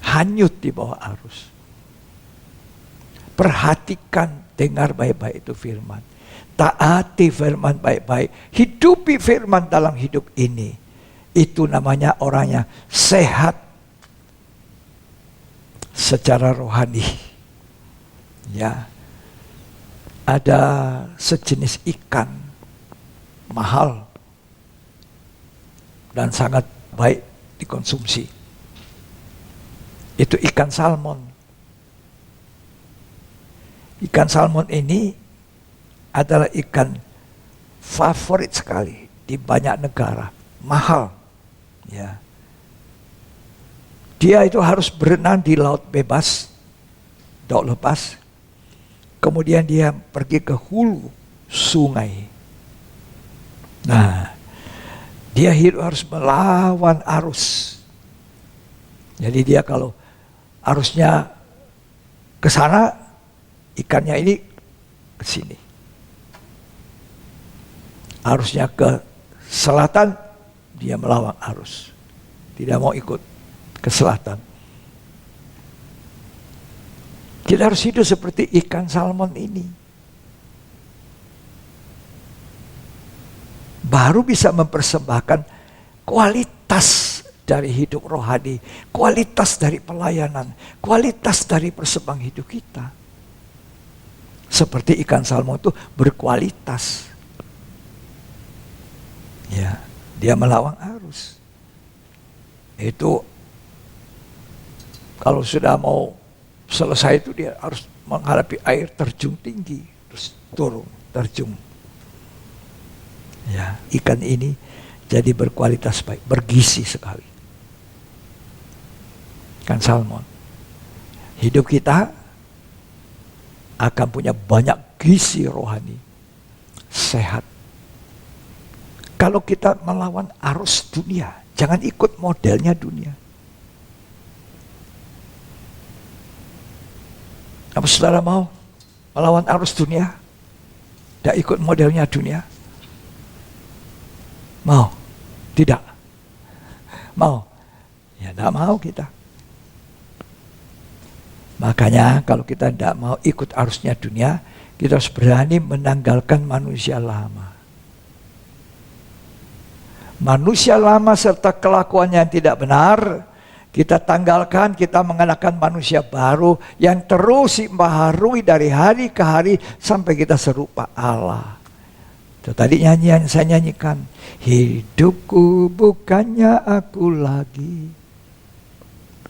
Hanyut di bawah arus. Perhatikan, dengar baik-baik itu firman. Taati firman baik-baik. Hidupi firman dalam hidup ini. Itu namanya orangnya sehat secara rohani. Ya. Ada sejenis ikan mahal dan sangat baik dikonsumsi. Itu ikan salmon. Ikan salmon ini adalah ikan favorit sekali di banyak negara, mahal, ya. Dia itu harus berenang di laut bebas, laut lepas. Kemudian dia pergi ke hulu sungai. Nah, dia hidup harus melawan arus. Jadi dia kalau arusnya ke sana, ikannya ini ke sini. Arusnya ke selatan, dia melawan arus. Tidak mau ikut ke selatan. Kita harus hidup seperti ikan salmon ini. Baru bisa mempersembahkan kualitas dari hidup rohani, kualitas dari pelayanan, kualitas dari persembahan hidup kita. Seperti ikan salmon itu berkualitas. Ya, dia melawan arus. Itu kalau sudah mau selesai itu dia harus menghadapi air terjun tinggi, terus turun, terjun. Ya, ikan ini jadi berkualitas baik, bergizi sekali. Ikan salmon. Hidup kita akan punya banyak gizi rohani, sehat. Kalau kita melawan arus dunia, jangan ikut modelnya dunia. Apa saudara mau melawan arus dunia? Tidak ikut modelnya dunia? Mau? Tidak? Mau? Ya tidak mau kita. Makanya kalau kita tidak mau ikut arusnya dunia, kita harus berani menanggalkan manusia lama. Manusia lama serta kelakuannya yang tidak benar, kita tanggalkan, kita mengenakan manusia baru yang terus membaharui dari hari ke hari sampai kita serupa Allah. Itu tadi nyanyian saya nyanyikan. Hidupku bukannya aku lagi,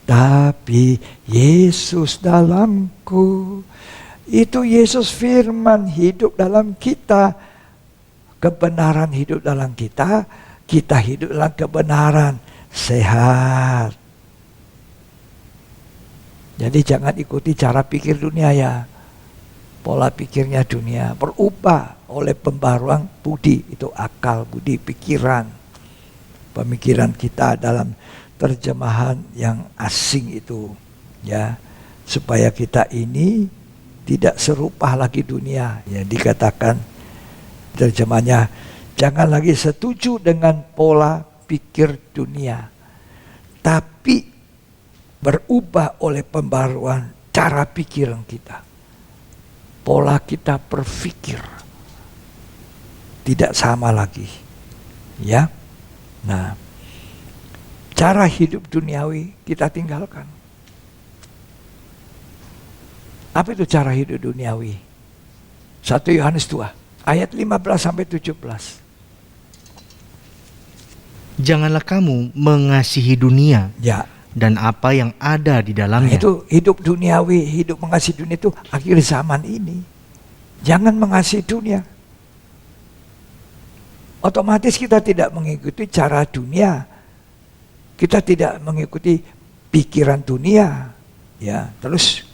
tapi Yesus dalamku. Itu Yesus firman hidup dalam kita. Kebenaran hidup dalam kita. Kita hidup dalam kebenaran. Sehat. Jadi jangan ikuti cara pikir dunia ya. Pola pikirnya dunia. Berubah oleh pembaruan budi. Itu akal, budi, pikiran. Pemikiran kita dalam terjemahan yang asing itu. Ya, supaya kita ini tidak serupa lagi dunia. Ya, dikatakan terjemahnya, jangan lagi setuju dengan pola pikir dunia, tapi berubah oleh pembaruan cara pikiran kita. Pola kita berpikir tidak sama lagi. Ya. Nah, cara hidup duniawi kita tinggalkan. Apa itu cara hidup duniawi? 1 Yohanes 2 ayat 15 sampai 17. Janganlah kamu mengasihi dunia, Ya. dan apa yang ada di Nah, dalamnya. itu hidup duniawi, hidup mengasihi dunia itu akhir zaman ini. Jangan mengasihi dunia. Otomatis kita tidak mengikuti cara dunia. Kita tidak mengikuti pikiran dunia. Ya, terus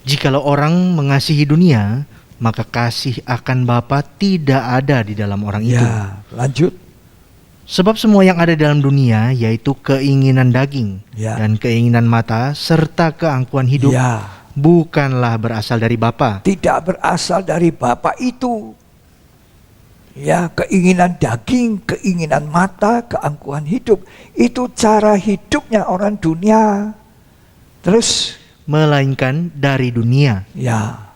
Jikalau orang mengasihi dunia, maka kasih akan Bapa tidak ada di dalam orang itu. ya, lanjut. Sebab semua yang ada dalam dunia, yaitu keinginan daging Ya. dan keinginan mata, serta keangkuhan hidup, Ya, bukanlah berasal dari Bapa, tidak berasal dari Bapa itu. Ya, keinginan daging, keinginan mata, keangkuhan hidup. Itu cara hidupnya orang dunia. Terus, melainkan dari dunia. ya.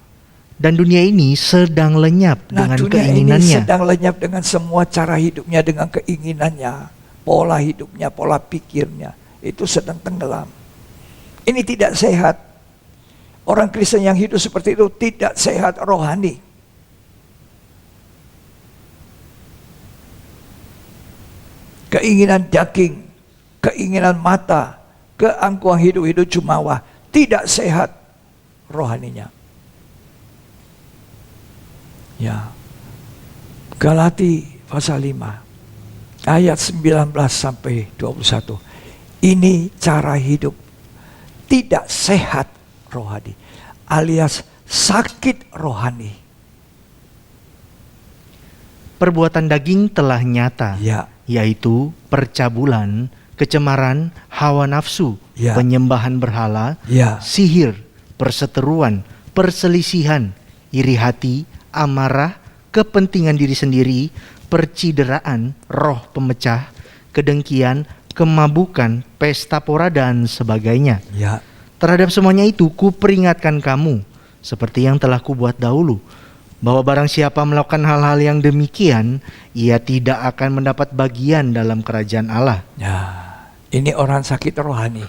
Dan dunia ini sedang lenyap Nah, dengan dunia ini keinginannya. sedang lenyap dengan semua cara hidupnya, dengan keinginannya. Pola hidupnya, pola pikirnya. Itu sedang tenggelam. Ini tidak sehat. Orang Kristen yang hidup seperti itu tidak sehat rohani. Keinginan daging, keinginan mata, keangkuhan hidup jumawa, tidak sehat rohaninya. Ya. Galati pasal 5 ayat 19 sampai 21. Ini cara hidup tidak sehat rohani, alias sakit rohani. Perbuatan daging telah nyata, Ya, yaitu percabulan, kecemaran, hawa nafsu, Ya. penyembahan berhala, ya, sihir, perseteruan, perselisihan, iri hati, amarah, kepentingan diri sendiri, percideraan, roh pemecah, kedengkian, kemabukan, pesta pora dan sebagainya. ya, Terhadap semuanya itu kuperingatkan kamu, seperti yang telah kubuat dahulu, bahwa barang siapa melakukan hal-hal yang demikian, ia tidak akan mendapat bagian dalam kerajaan Allah. ya. Ini orang sakit rohani.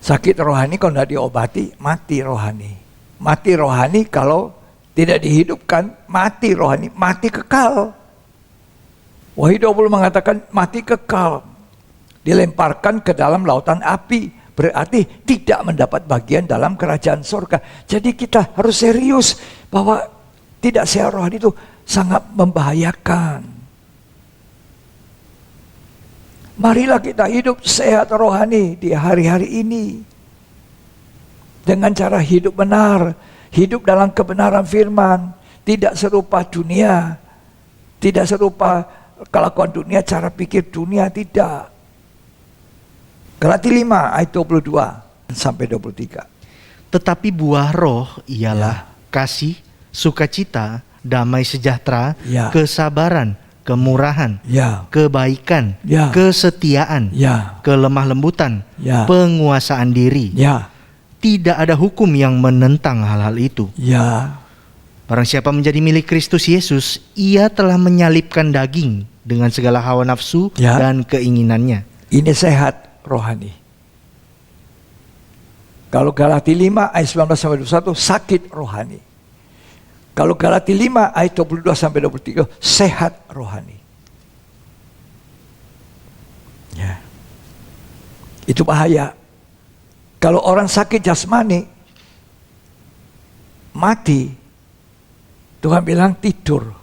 Sakit rohani kalau tidak diobati, mati rohani. Mati rohani kalau tidak dihidupkan, mati rohani, mati kekal. Wahyu 20 mengatakan mati kekal. Dilemparkan ke dalam lautan api. Berarti tidak mendapat bagian dalam kerajaan surga. Jadi kita harus serius bahwa tidak sehat rohani itu sangat membahayakan. Marilah kita hidup sehat rohani di hari-hari ini. Dengan cara hidup benar. Hidup dalam kebenaran firman. Tidak serupa dunia. Tidak serupa kelakuan dunia, cara pikir dunia, tidak. Galatia 5 ayat 22 sampai 23. Tetapi buah roh ialah kasih, sukacita, damai sejahtera, Ya. kesabaran, kemurahan, Ya, kebaikan, Ya. kesetiaan, ya, kelemah lembutan, Ya. penguasaan diri. ya, Tidak ada hukum yang menentang hal-hal itu. ya. Barang siapa menjadi milik Kristus Yesus, ia telah menyalibkan daging dengan segala hawa nafsu Ya. dan keinginannya. Ini sehat rohani. Kalau Galatia 5 ayat 19 sampai 21 sakit rohani. Kalau Galatia 5 ayat 22 sampai 23 sehat rohani. Ya. Itu bahaya. Kalau orang sakit jasmani mati, Tuhan bilang tidur.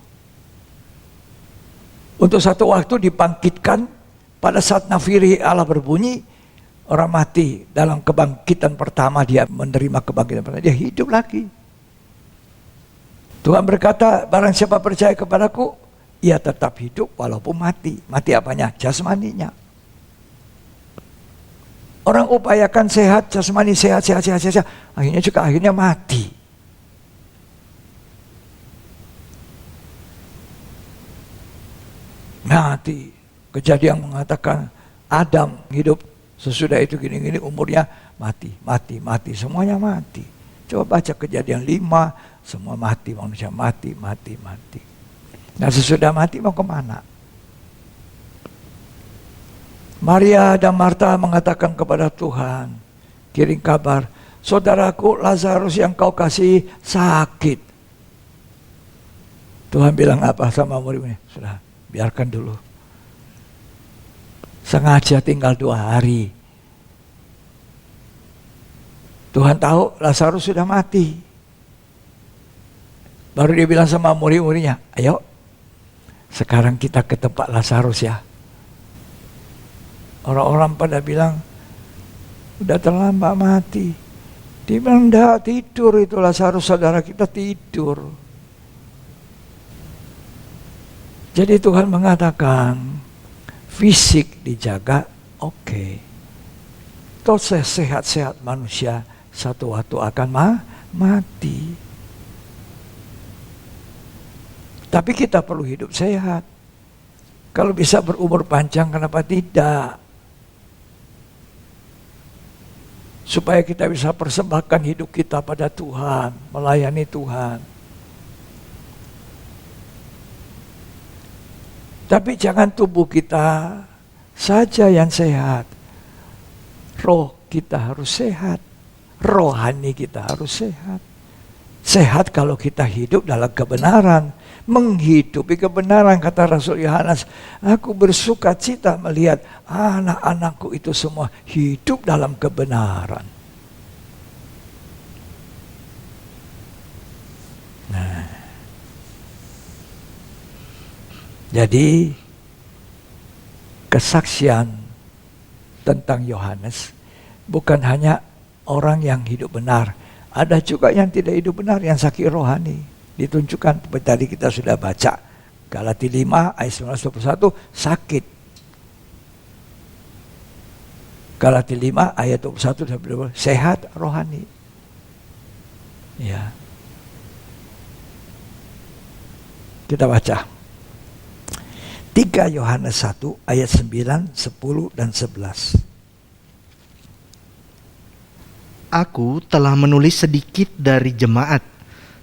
Untuk satu waktu dibangkitkan. Pada saat nafiri Allah berbunyi, orang mati dalam kebangkitan pertama, dia menerima kebangkitan pertama, dia hidup lagi. Tuhan berkata, barang siapa percaya kepadaku, ia tetap hidup walaupun mati. Mati apanya? Jasmaninya. Orang upayakan sehat, jasmani sehat, akhirnya mati. Mati. Kejadian mengatakan Adam hidup sesudah itu gini-gini, umurnya mati, semuanya mati. Coba baca Kejadian 5, semua mati, manusia mati. Nah sesudah mati mau kemana? Maria dan Marta mengatakan kepada Tuhan, kirim kabar, saudaraku Lazarus yang kau kasih sakit. Tuhan bilang apa sama muridnya? Sudah, biarkan dulu. Sengaja tinggal 2 hari. Tuhan tahu Lazarus sudah mati. Baru dia bilang sama murid-muridnya, ayo sekarang kita ke tempat Lazarus ya. Orang-orang pada bilang, udah terlambat mati. Dia bilang, enggak, tidur itu Lazarus, saudara kita tidur. Jadi Tuhan mengatakan, fisik dijaga, oke. Toh sehat-sehat manusia satu waktu akan mati. Tapi kita perlu hidup sehat. Kalau bisa berumur panjang, kenapa tidak? Supaya kita bisa persembahkan hidup kita pada Tuhan, melayani Tuhan. Tapi jangan tubuh kita saja yang sehat. Roh kita harus sehat. Rohani kita harus sehat. Sehat kalau kita hidup dalam kebenaran. Menghidupi kebenaran, kata Rasul Yohanes. Aku bersuka cita melihat anak-anakku itu semua hidup dalam kebenaran. Nah, jadi kesaksian tentang Yohanes Bukan hanya orang yang hidup benar, ada juga yang tidak hidup benar, yang sakit rohani. Ditunjukkan seperti tadi kita sudah baca, Galatia 5 ayat 19-21, sakit. Galatia 5 ayat 21-22, sehat rohani. Ya. Kita baca 3 Yohanes 1 ayat 9, 10 dan 11. Aku telah menulis sedikit dari jemaat,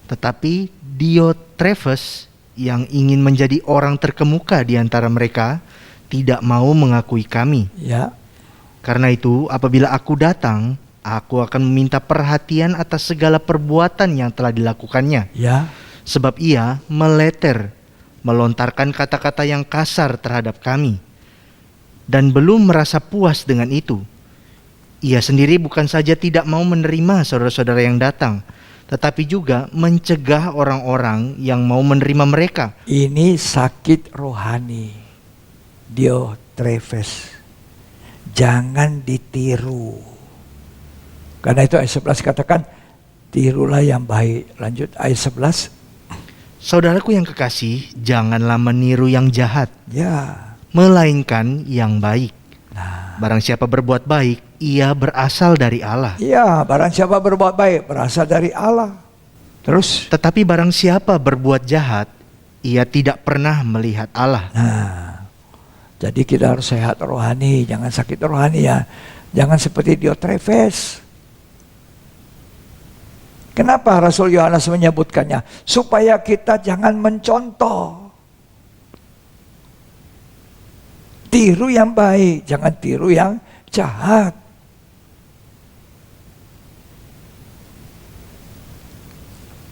tetapi Diotrephes yang ingin menjadi orang terkemuka di antara mereka tidak mau mengakui kami. Ya. Karena itu, apabila aku datang, aku akan meminta perhatian atas segala perbuatan yang telah dilakukannya. Ya. Sebab ia meleter, melontarkan kata-kata yang kasar terhadap kami. Dan belum merasa puas dengan itu. Ia sendiri bukan saja tidak mau menerima saudara-saudara yang datang, tetapi juga mencegah orang-orang yang mau menerima mereka. Ini sakit rohani. Diotrephes. Jangan ditiru. Karena itu ayat 11 katakan, tirulah yang baik. Lanjut ayat 11. Saudaraku yang kekasih, janganlah meniru yang jahat, Ya. melainkan yang baik. Nah. Barang siapa berbuat baik, ia berasal dari Allah. Ya, barang siapa berbuat baik berasal dari Allah. Terus. Tetapi barang siapa berbuat jahat, ia tidak pernah melihat Allah. Nah, jadi kita harus sehat rohani, jangan sakit rohani ya. Jangan seperti Diotrephes. Kenapa Rasul Yohanes menyebutkannya? Supaya kita jangan mencontoh. Tiru yang baik, jangan tiru yang jahat.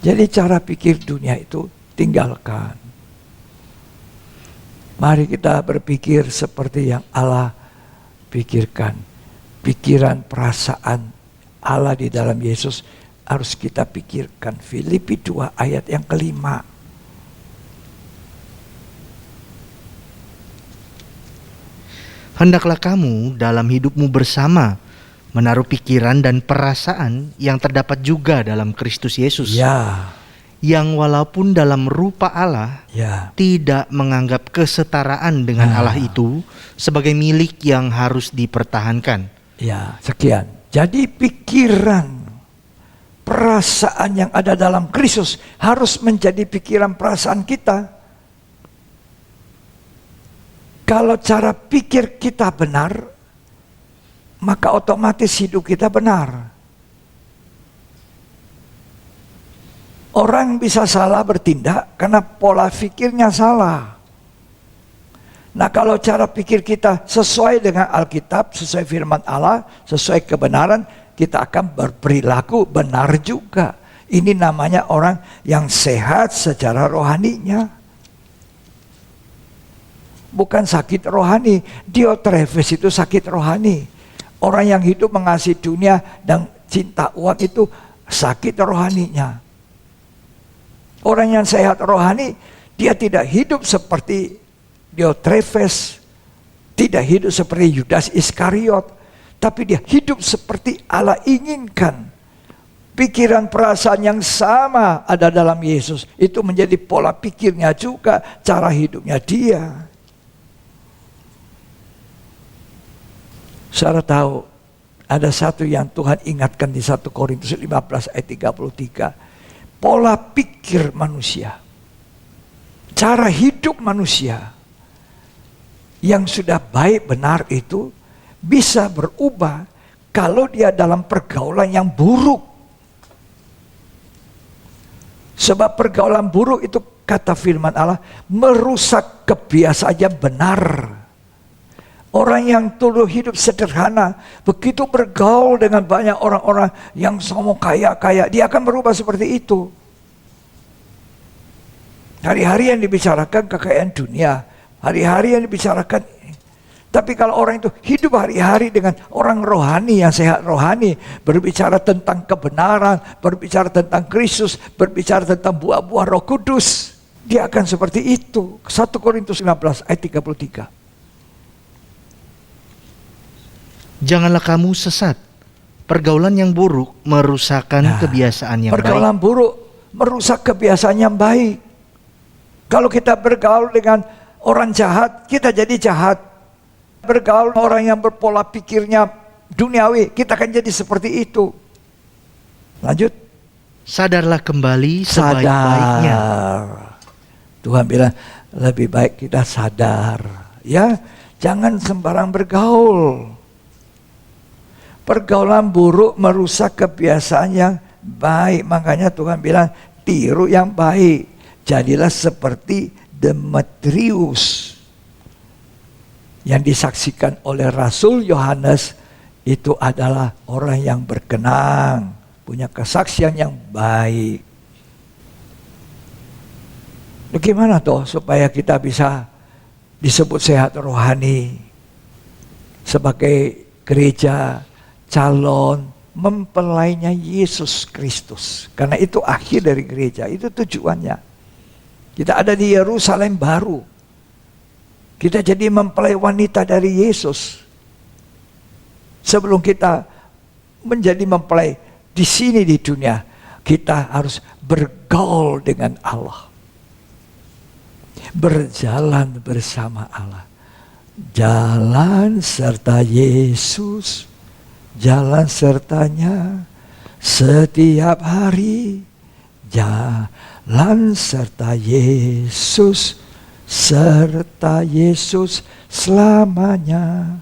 Jadi cara pikir dunia itu tinggalkan. Mari kita berpikir seperti yang Allah pikirkan. Pikiran perasaan Allah di dalam Yesus harus kita pikirkan. Filipi 2 ayat yang kelima. Hendaklah kamu dalam hidupmu bersama menaruh pikiran dan perasaan yang terdapat juga dalam Kristus Yesus. Ya. Yang walaupun dalam rupa Allah, Ya. tidak menganggap kesetaraan dengan Allah itu sebagai milik yang harus dipertahankan. Ya, sekian. Jadi pikiran, perasaan yang ada dalam Kristus harus menjadi pikiran perasaan kita. Kalau cara pikir kita benar, maka otomatis hidup kita benar. Orang bisa salah bertindak karena pola pikirnya salah. Nah, kalau cara pikir kita sesuai dengan Alkitab, sesuai firman Allah, sesuai kebenaran, kita akan berperilaku benar juga. Ini namanya orang yang sehat secara rohaninya. Bukan sakit rohani. Diotrephes itu sakit rohani. Orang yang hidup mengasihi dunia dan cinta uang itu sakit rohaninya. Orang yang sehat rohani, dia tidak hidup seperti Diotrephes, tidak hidup seperti Yudas Iskariot, tapi dia hidup seperti Allah inginkan. Pikiran perasaan yang sama ada dalam Yesus. Itu menjadi pola pikirnya juga, cara hidupnya dia. Saudara tahu, ada satu yang Tuhan ingatkan di 1 Korintus 15 ayat 33. Pola pikir manusia, cara hidup manusia yang sudah baik benar itu bisa berubah kalau dia dalam pergaulan yang buruk. Sebab pergaulan buruk itu kata firman Allah merusak kebiasaan yang benar. Orang yang dulu hidup sederhana, begitu bergaul dengan banyak orang-orang yang sombong kaya-kaya, dia akan berubah seperti itu. Hari-hari yang dibicarakan kekayaan dunia, hari-hari yang dibicarakan. Tapi kalau orang itu hidup hari-hari dengan orang rohani yang sehat rohani, berbicara tentang kebenaran, berbicara tentang Kristus, berbicara tentang buah-buah Roh Kudus, dia akan seperti itu. 1 Korintus 15 ayat 33. Janganlah kamu sesat, Pergaulan yang buruk merusakkan kebiasaan yang baik. Pergaulan buruk merusak kebiasaan yang baik. Kalau kita bergaul dengan orang jahat, kita jadi jahat. Bergaul dengan orang yang berpola pikirnya duniawi, kita akan jadi seperti itu. Lanjut. Sadarlah kembali sebaik-baiknya. Tuhan bilang lebih baik kita sadar, ya. Jangan sembarang bergaul. Pergaulan buruk merusak kebiasaan yang baik. Makanya Tuhan bilang tiru yang baik. Jadilah seperti Demetrius yang disaksikan oleh Rasul Yohanes. Itu adalah orang yang berkenan, punya kesaksian yang baik. Bagaimana toh supaya kita bisa disebut sehat rohani sebagai gereja calon mempelainya Yesus Kristus? Karena itu akhir dari gereja, itu tujuannya. Kita ada di Yerusalem baru. Kita jadi mempelai wanita dari Yesus. Sebelum kita menjadi mempelai di sini di dunia, kita harus bergaul dengan Allah. Berjalan bersama Allah. Jalan serta Yesus, jalan sertanya setiap hari. Jalan serta Yesus, serta Yesus selamanya.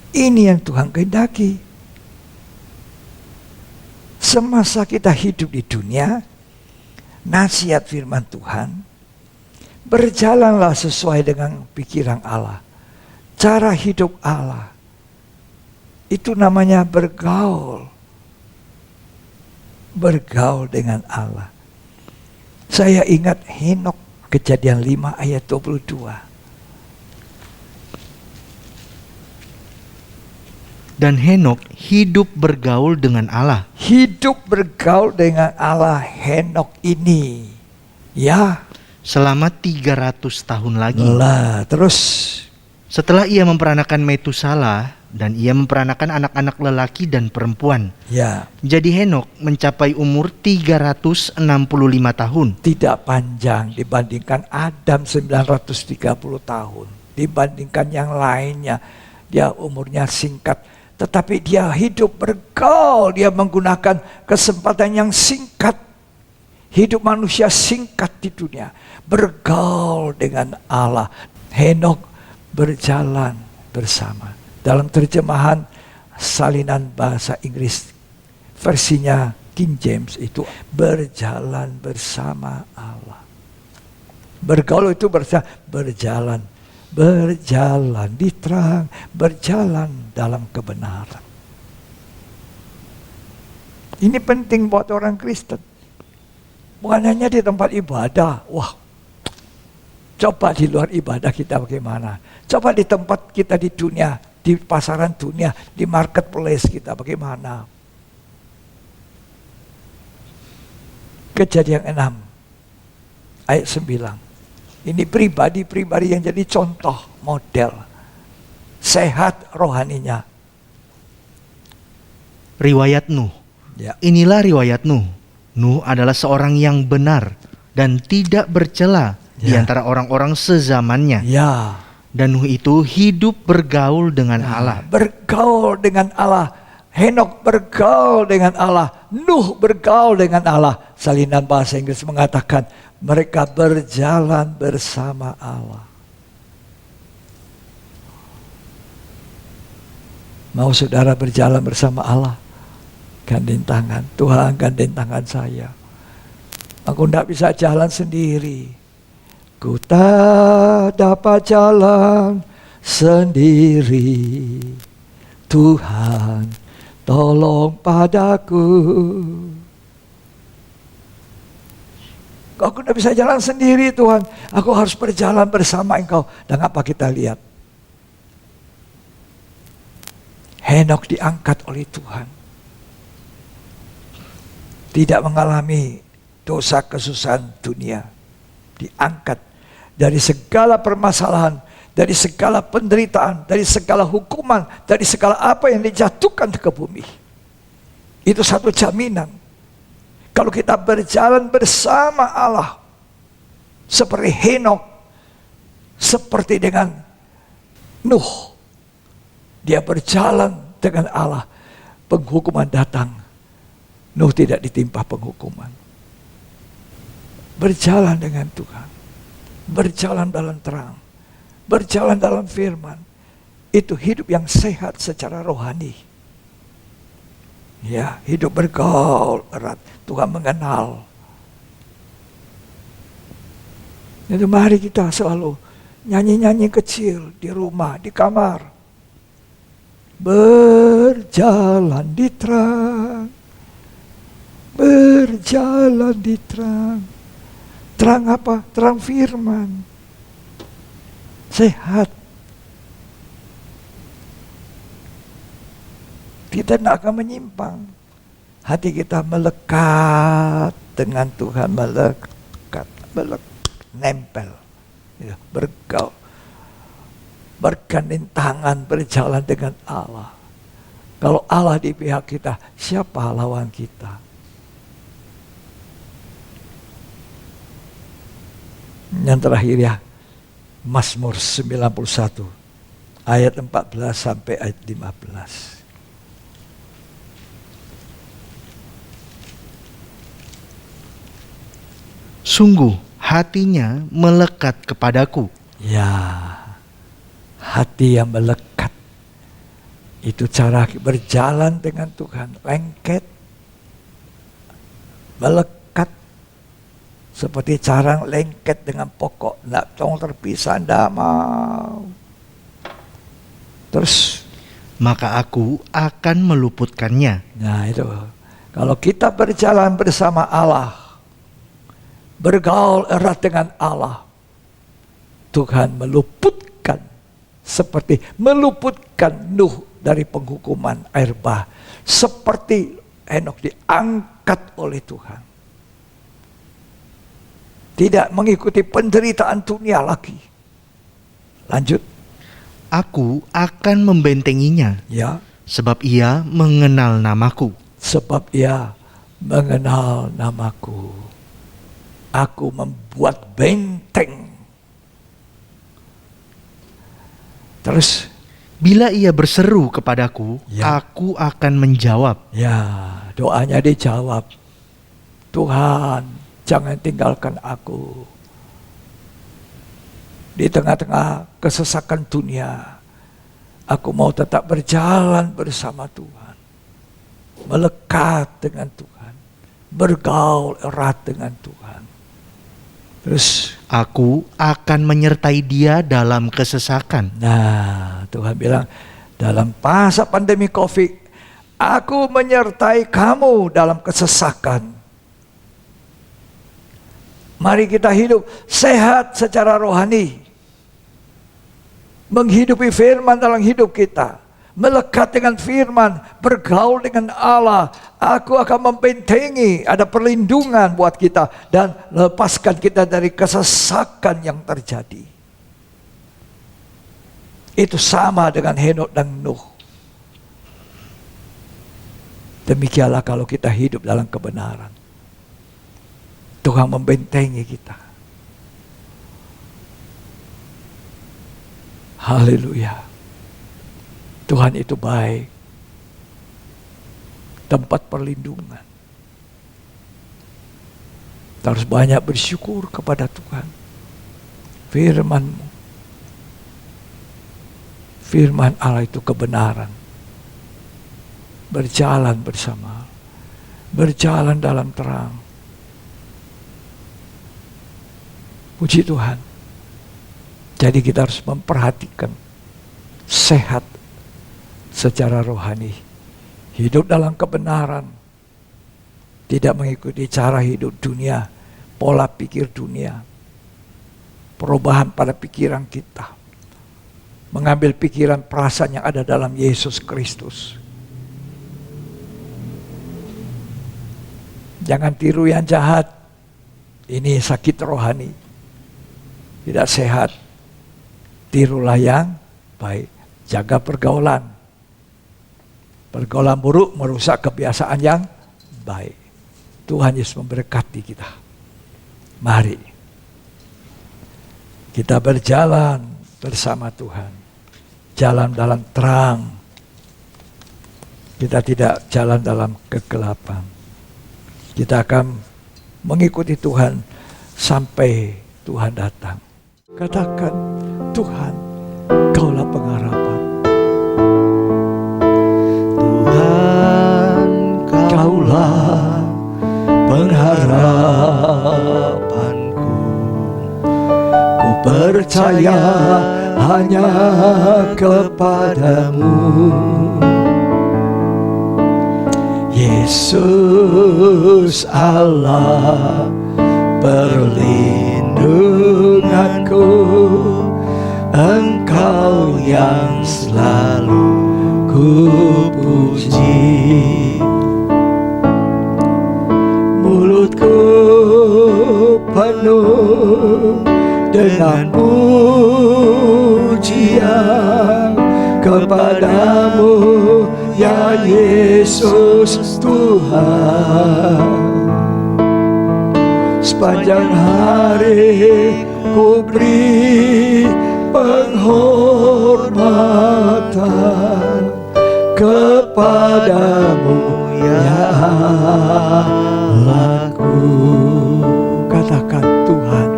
Ini yang Tuhan kehendaki. Semasa kita hidup di dunia, nasihat firman Tuhan, berjalanlah sesuai dengan pikiran Allah, cara hidup Allah. Itu namanya bergaul. Bergaul dengan Allah. Saya ingat Henok, Kejadian 5 ayat 22. Dan Henok hidup bergaul dengan Allah. Hidup bergaul dengan Allah Henok ini. Ya. Selama 300 tahun lagi. Lah, terus. Setelah ia memperanakan Metusala dan ia memperanakan anak-anak lelaki dan perempuan. Ya. Jadi Henok mencapai umur 365 tahun. Tidak panjang dibandingkan Adam 930 tahun. Dibandingkan yang lainnya. Dia umurnya singkat. Tetapi dia hidup bergaul. Dia menggunakan kesempatan yang singkat. Hidup manusia singkat di dunia. Bergaul dengan Allah. Henok berjalan bersama. Dalam terjemahan salinan bahasa Inggris versinya King James itu berjalan bersama Allah. Bergaul itu berjalan. Berjalan di terang, berjalan dalam kebenaran. Ini penting buat orang Kristen. Bukan hanya di tempat ibadah. Wah, coba di luar ibadah kita bagaimana? Coba di tempat kita di dunia, di pasaran dunia, di marketplace kita bagaimana? Kejadian 6 ayat 9. Ini pribadi-pribadi yang jadi contoh, model. Sehat rohaninya. Riwayat Nuh. Ya. Inilah riwayat Nuh. Nuh adalah seorang yang benar dan tidak bercela di antara orang-orang sezamannya. Ya. Dan Nuh itu hidup bergaul dengan Allah. Bergaul dengan Allah. Henok bergaul dengan Allah. Nuh bergaul dengan Allah. Salinan bahasa Inggris mengatakan mereka berjalan bersama Allah. Mau saudara berjalan bersama Allah? Gandeng tangan. Tuhan gandeng tangan saya. Aku tidak bisa jalan sendiri. Ku tak dapat jalan sendiri. Tuhan, tolong padaku. Aku tidak bisa jalan sendiri Tuhan. Aku harus berjalan bersama Engkau. Dan apa kita lihat? Henok diangkat oleh Tuhan. Tidak mengalami dosa kesusahan dunia. Diangkat dari segala permasalahan, dari segala penderitaan, dari segala hukuman, dari segala apa yang dijatuhkan ke bumi. Itu satu jaminan. Kalau kita berjalan bersama Allah, seperti Henokh, seperti dengan Nuh, dia berjalan dengan Allah, penghukuman datang, Nuh tidak ditimpa penghukuman. Berjalan dengan Tuhan, berjalan dalam terang, berjalan dalam firman, itu hidup yang sehat secara rohani. Ya, hidup bergaul erat, Tuhan mengenal. Itu mari kita selalu nyanyi-nyanyi kecil di rumah, di kamar. Berjalan di terang, berjalan di terang. Terang apa? Terang firman. Sehat. Kita tidak akan menyimpang. Hati kita melekat dengan Tuhan, melekat, nempel. Ya, bergaul, bergandeng tangan, berjalan dengan Allah. Kalau Allah di pihak kita, siapa lawan kita? Yang terakhir ya, Mazmur 91 ayat 14 sampai ayat 15. Sungguh hatinya melekat kepadaku. Ya, hati yang melekat. Itu cara berjalan dengan Tuhan. Lengket, melekat. Seperti cara lengket dengan pokok. Tidak mau terpisah, tidak mau. Terus, maka aku akan meluputkannya. nah itu. Kalau kita berjalan bersama Allah, bergaul erat dengan Allah, Tuhan meluputkan, seperti meluputkan Nuh dari penghukuman air bah, seperti Henokh diangkat oleh Tuhan, tidak mengikuti penderitaan dunia lagi. Lanjut. Aku akan membentenginya, Ya, sebab ia mengenal namaku. sebab ia mengenal namaku. Aku membuat benteng. Terus, Bila ia berseru kepadaku, ya, aku akan menjawab. ya, doanya dijawab. Tuhan, jangan tinggalkan aku. Di tengah-tengah kesesakan dunia, aku mau tetap berjalan bersama Tuhan. Melekat dengan Tuhan. Bergaul erat dengan Tuhan. Terus, Aku akan menyertai dia dalam kesesakan. nah, Tuhan bilang, dalam masa pandemi COVID, aku menyertai kamu dalam kesesakan. Mari kita hidup sehat secara rohani. Menghidupi firman dalam hidup kita. Melekat dengan firman, bergaul dengan Allah. Aku akan membentengi, ada perlindungan buat kita. Dan lepaskan kita dari kesesakan yang terjadi. Itu sama dengan Henokh dan Nuh. Demikianlah kalau kita hidup dalam kebenaran. Tuhan membentengi kita. Haleluya. Tuhan itu baik. Tempat perlindungan. Kita harus banyak bersyukur kepada Tuhan. Firman-Mu. Firman Allah itu kebenaran. Berjalan bersama. Berjalan dalam terang. Puji Tuhan. Jadi kita harus memperhatikan sehat secara rohani. Hidup dalam kebenaran. Tidak mengikuti cara hidup dunia, pola pikir dunia. Perubahan pada pikiran kita. Mengambil pikiran perasaan yang ada dalam Yesus Kristus. Jangan tiru yang jahat. Ini sakit rohani. Tidak sehat. tirulah yang baik. Jaga pergaulan. Pergaulan buruk merusak kebiasaan yang baik. Tuhan Yesus memberkati kita. Mari kita berjalan bersama Tuhan. Jalan dalam terang. Kita tidak jalan dalam kegelapan. Kita akan mengikuti Tuhan sampai Tuhan datang. Katakan, Tuhan, Kaulah pengharapan. Tuhan, Kaulah pengharapanku. Ku percaya hanya kepadamu, Yesus Allah perlindunganku. Engkau yang selalu ku puji. Mulutku penuh dengan pujian kepadamu, ya Yesus Tuhan. Sepanjang hari ku beri penghormatan kepadamu, ya Allahku. Katakan, Tuhan,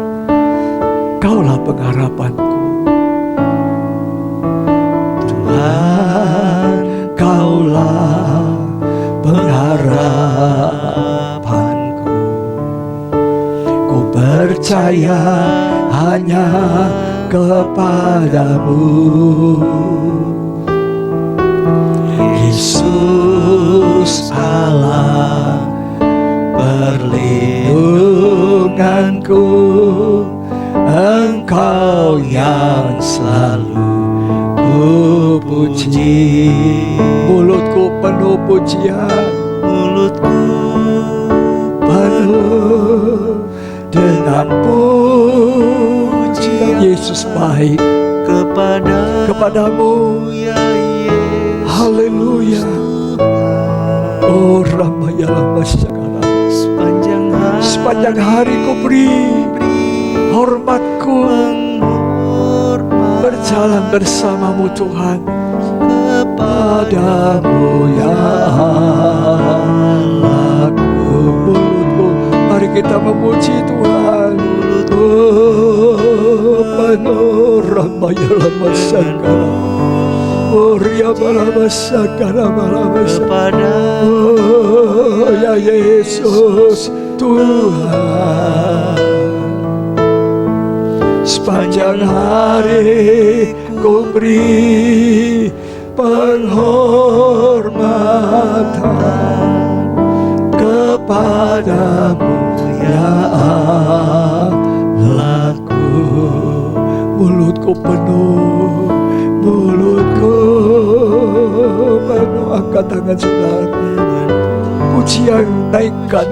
Kaulah pengharapanku. Tuhan, Kaulah pengharapanku. Ku percaya hanya kepadamu, Yesus Allah perlindunganku. Engkau yang selalu ku puji. Mulutku penuh pujian, mulutku penuh dengan pujian. Yesus baik kepadamu, ya Yesus. Haleluya. Oh, Ramayala Masyakala. Sepanjang hari ku beri hormatku berjalan bersamamu, Tuhan. Kepadamu, ya Allahku. Mulutku, mari kita memuji Tuhan. Mulutku penuh Ramayala Masyakala. Oh, Riabala Masyakala, oh, ya Yesus Tuhan. Sepanjang hari ku beri penghormatan kepadamu, ya Allahku. Mulutku penuh, mulutku penuh. Angkat tangan saudara, pujian naikkan,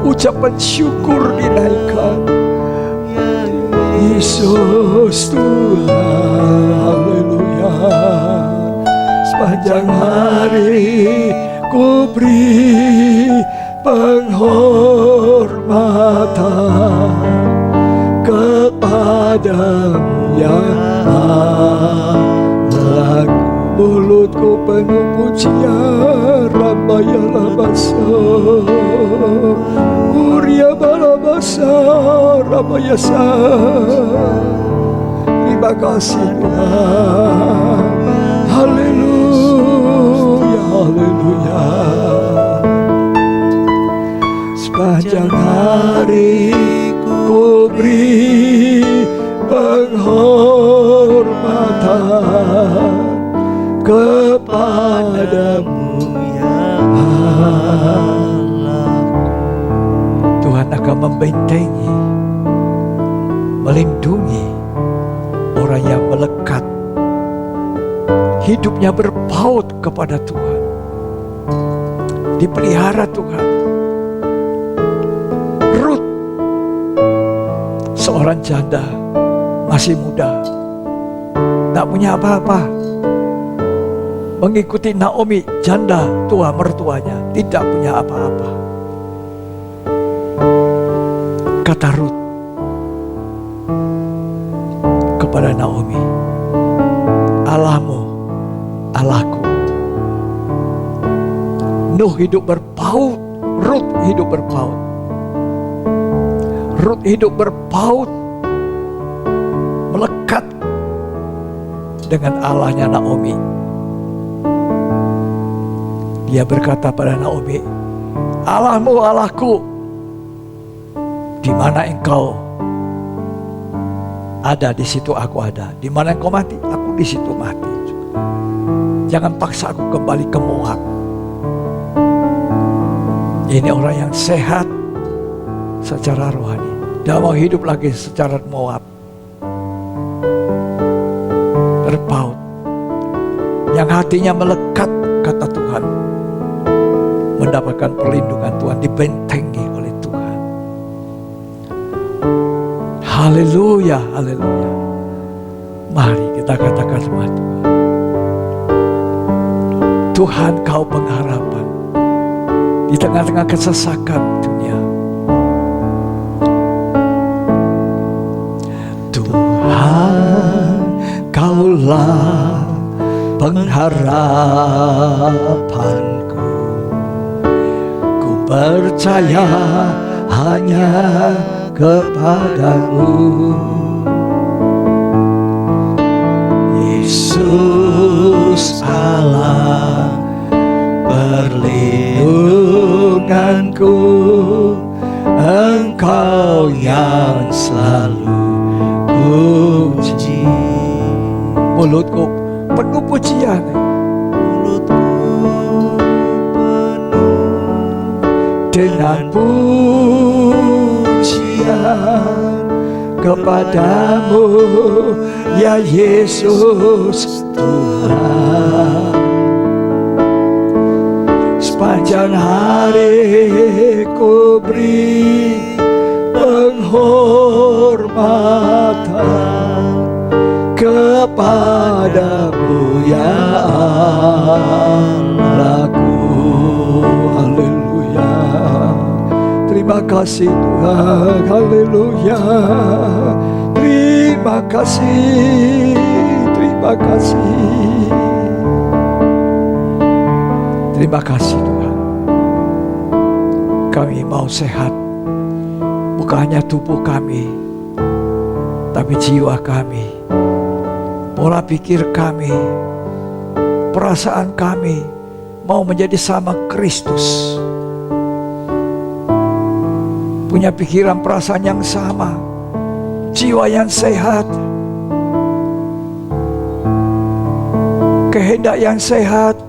ucapan syukur dinaikkan. Yesus Tuhan, haleluya. Sepanjang hari ku beri penghormatan kepadamu, ya Allah. Mulutku penuh pujian, Ramayala Basa, Uria Balabasa, Ramayasa. Terima kasih Tuhan. Haleluya, haleluya. Sepanjang hari ku beri penghormatan kepadamu, ya Allah. Tuhan akan membentengi, melindungi orang yang melekat, hidupnya berpaut kepada Tuhan, dipelihara Tuhan. Rut, seorang janda masih muda, tidak punya apa-apa. Mengikuti Naomi, janda tua mertuanya, tidak punya apa-apa. Kata Rut kepada Naomi, Allahmu, Allahku. Nuh hidup berpaut, Rut hidup berpaut. Rut hidup berpaut, melekat dengan Allahnya Naomi. Dia berkata pada Naomi, Allahmu, Allahku, di mana engkau ada, di situ aku ada. Di mana engkau mati, aku di situ mati. Jangan paksa aku kembali ke Moab. Ini orang yang sehat secara rohani. Dia mau hidup lagi secara Moab. Berpaut. Yang hatinya melekat, kata Tuhan, mendapatkan perlindungan Tuhan, dibentengi oleh Tuhan. Haleluya, haleluya. Mari kita katakan sama Tuhan. Tuhan, kau pengharapan di tengah-tengah kesesakan dunia. Tuhan, kaulah pengharapanku. Ku percaya hanya kepadamu, Yesus Allah perlindunganku. Engkau yang selalu puji. Mulutku penuh pujian, mulutku penuh dengan pujian kepadamu, ya Yesus Tuhan. Sepanjang hari ku beri penghormatan kepadamu, ya Allahku. Haleluya. Terima kasih Tuhan. Haleluya. Terima kasih. Terima kasih. Terima kasih Tuhan. Kami mau sehat. Bukan hanya tubuh kami, tapi jiwa kami, pola pikir kami, perasaan kami mau menjadi sama Kristus. Punya pikiran perasaan yang sama, jiwa yang sehat, kehendak yang sehat.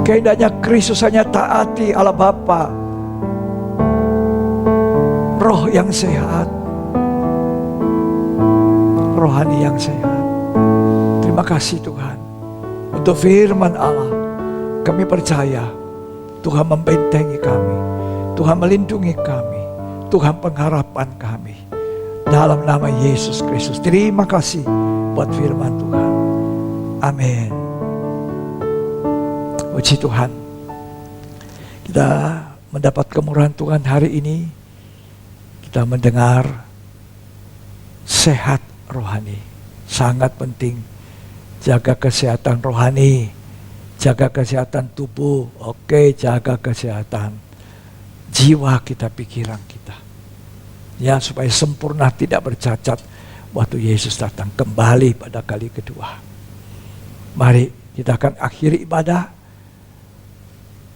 Kehendaknya Kristus hanya taati Allah Bapa. Roh yang sehat, rohani yang sehat. Terima kasih Tuhan untuk firman Allah. Kami percaya Tuhan membentengi kami, Tuhan melindungi kami, Tuhan pengharapan kami. Dalam nama Yesus Kristus. Terima kasih buat firman Tuhan. Amin. Puji Tuhan. Kita mendapat kemurahan Tuhan hari ini. Kita mendengar sehat rohani. Sangat penting. Jaga kesehatan rohani. Jaga kesehatan tubuh. Oke, jaga kesehatan jiwa kita, pikiran kita. Ya, supaya sempurna, tidak bercacat waktu Yesus datang kembali pada kali kedua. Mari kita akan akhiri ibadah.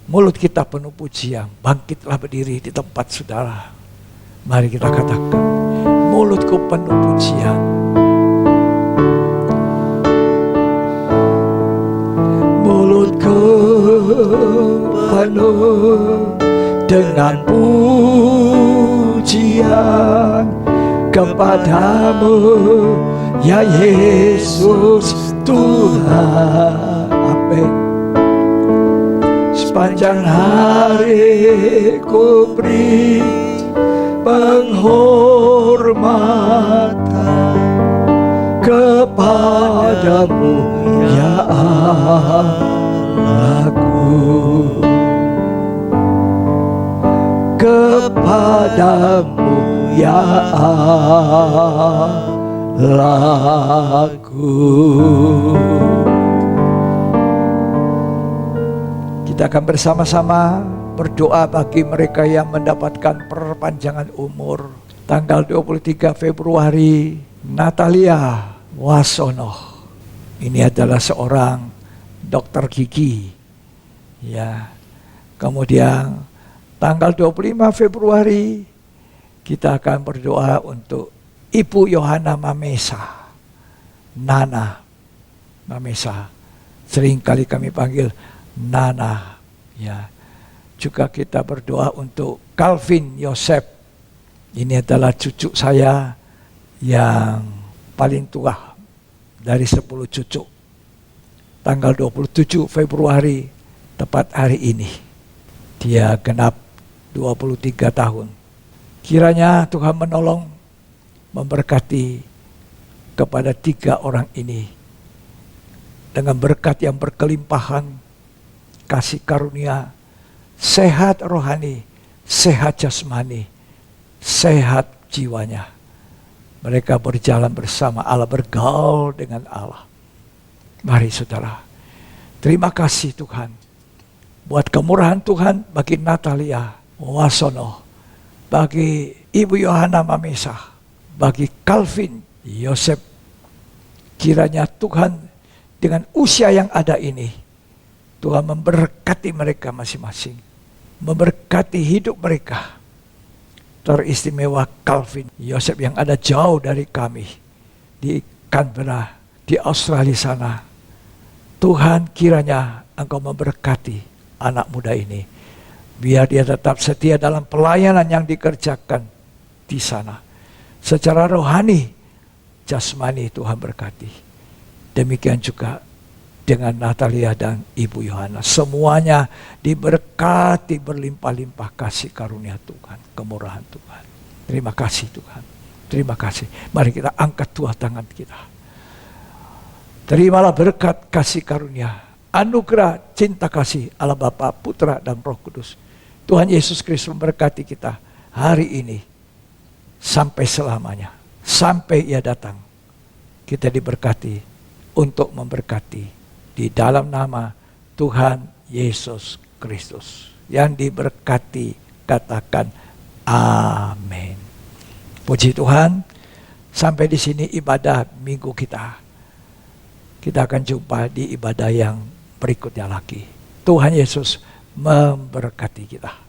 Mulut kita penuh pujian. Bangkitlah berdiri di tempat saudara. Mari kita katakan, mulutku penuh pujian. Mulutku penuh dengan pujian kepadamu, ya Yesus Tuhan. Amin. Sepanjang hari ku beri penghormatan kepada kepadamu ya Allahku. Kita akan bersama-sama berdoa bagi mereka yang mendapatkan perpanjangan umur. Tanggal 23 Februari, Natalia Wasono. Ini adalah seorang dokter gigi. Ya. Kemudian tanggal 25 Februari kita akan berdoa untuk Ibu Yohana Mamesa. Nana Mamesa. Seringkali kami panggil Nana. Ya. Juga kita berdoa untuk Calvin Yosef. Ini adalah cucu saya yang paling tua dari 10 cucu. Tanggal 27 Februari, tepat hari ini. Dia genap 23 tahun. Kiranya Tuhan menolong, memberkati kepada 3 orang ini. Dengan berkat yang berkelimpahan, kasih karunia, sehat rohani, sehat jasmani, sehat jiwanya. Mereka berjalan bersama Allah, bergaul dengan Allah. Mari saudara, terima kasih Tuhan buat kemurahan Tuhan bagi Natalia Wasono, bagi Ibu Yohana Mamesa, bagi Calvin Yosef. Kiranya Tuhan dengan usia yang ada ini, Tuhan memberkati mereka masing-masing, memberkati hidup mereka. Teristimewa Calvin Yosef yang ada jauh dari kami di Canberra, di Australia sana. Tuhan, kiranya Engkau memberkati anak muda ini, biar dia tetap setia dalam pelayanan yang dikerjakan di sana. Secara rohani, jasmani Tuhan berkati. Demikian juga dengan Natalia dan Ibu Yohana. Semuanya diberkati berlimpah-limpah kasih karunia Tuhan, kemurahan Tuhan. Terima kasih Tuhan. Terima kasih. Mari kita angkat dua tangan kita. Terimalah berkat kasih karunia, anugerah cinta kasih Allah Bapa, Putra dan Roh Kudus. Tuhan Yesus Kristus memberkati kita hari ini sampai selamanya. Sampai Ia datang, kita diberkati untuk memberkati. Di dalam nama Tuhan Yesus Kristus. Yang diberkati katakan amin. Puji Tuhan. Sampai di sini ibadah minggu kita. Kita akan jumpa di ibadah yang berikutnya lagi. Tuhan Yesus memberkati kita.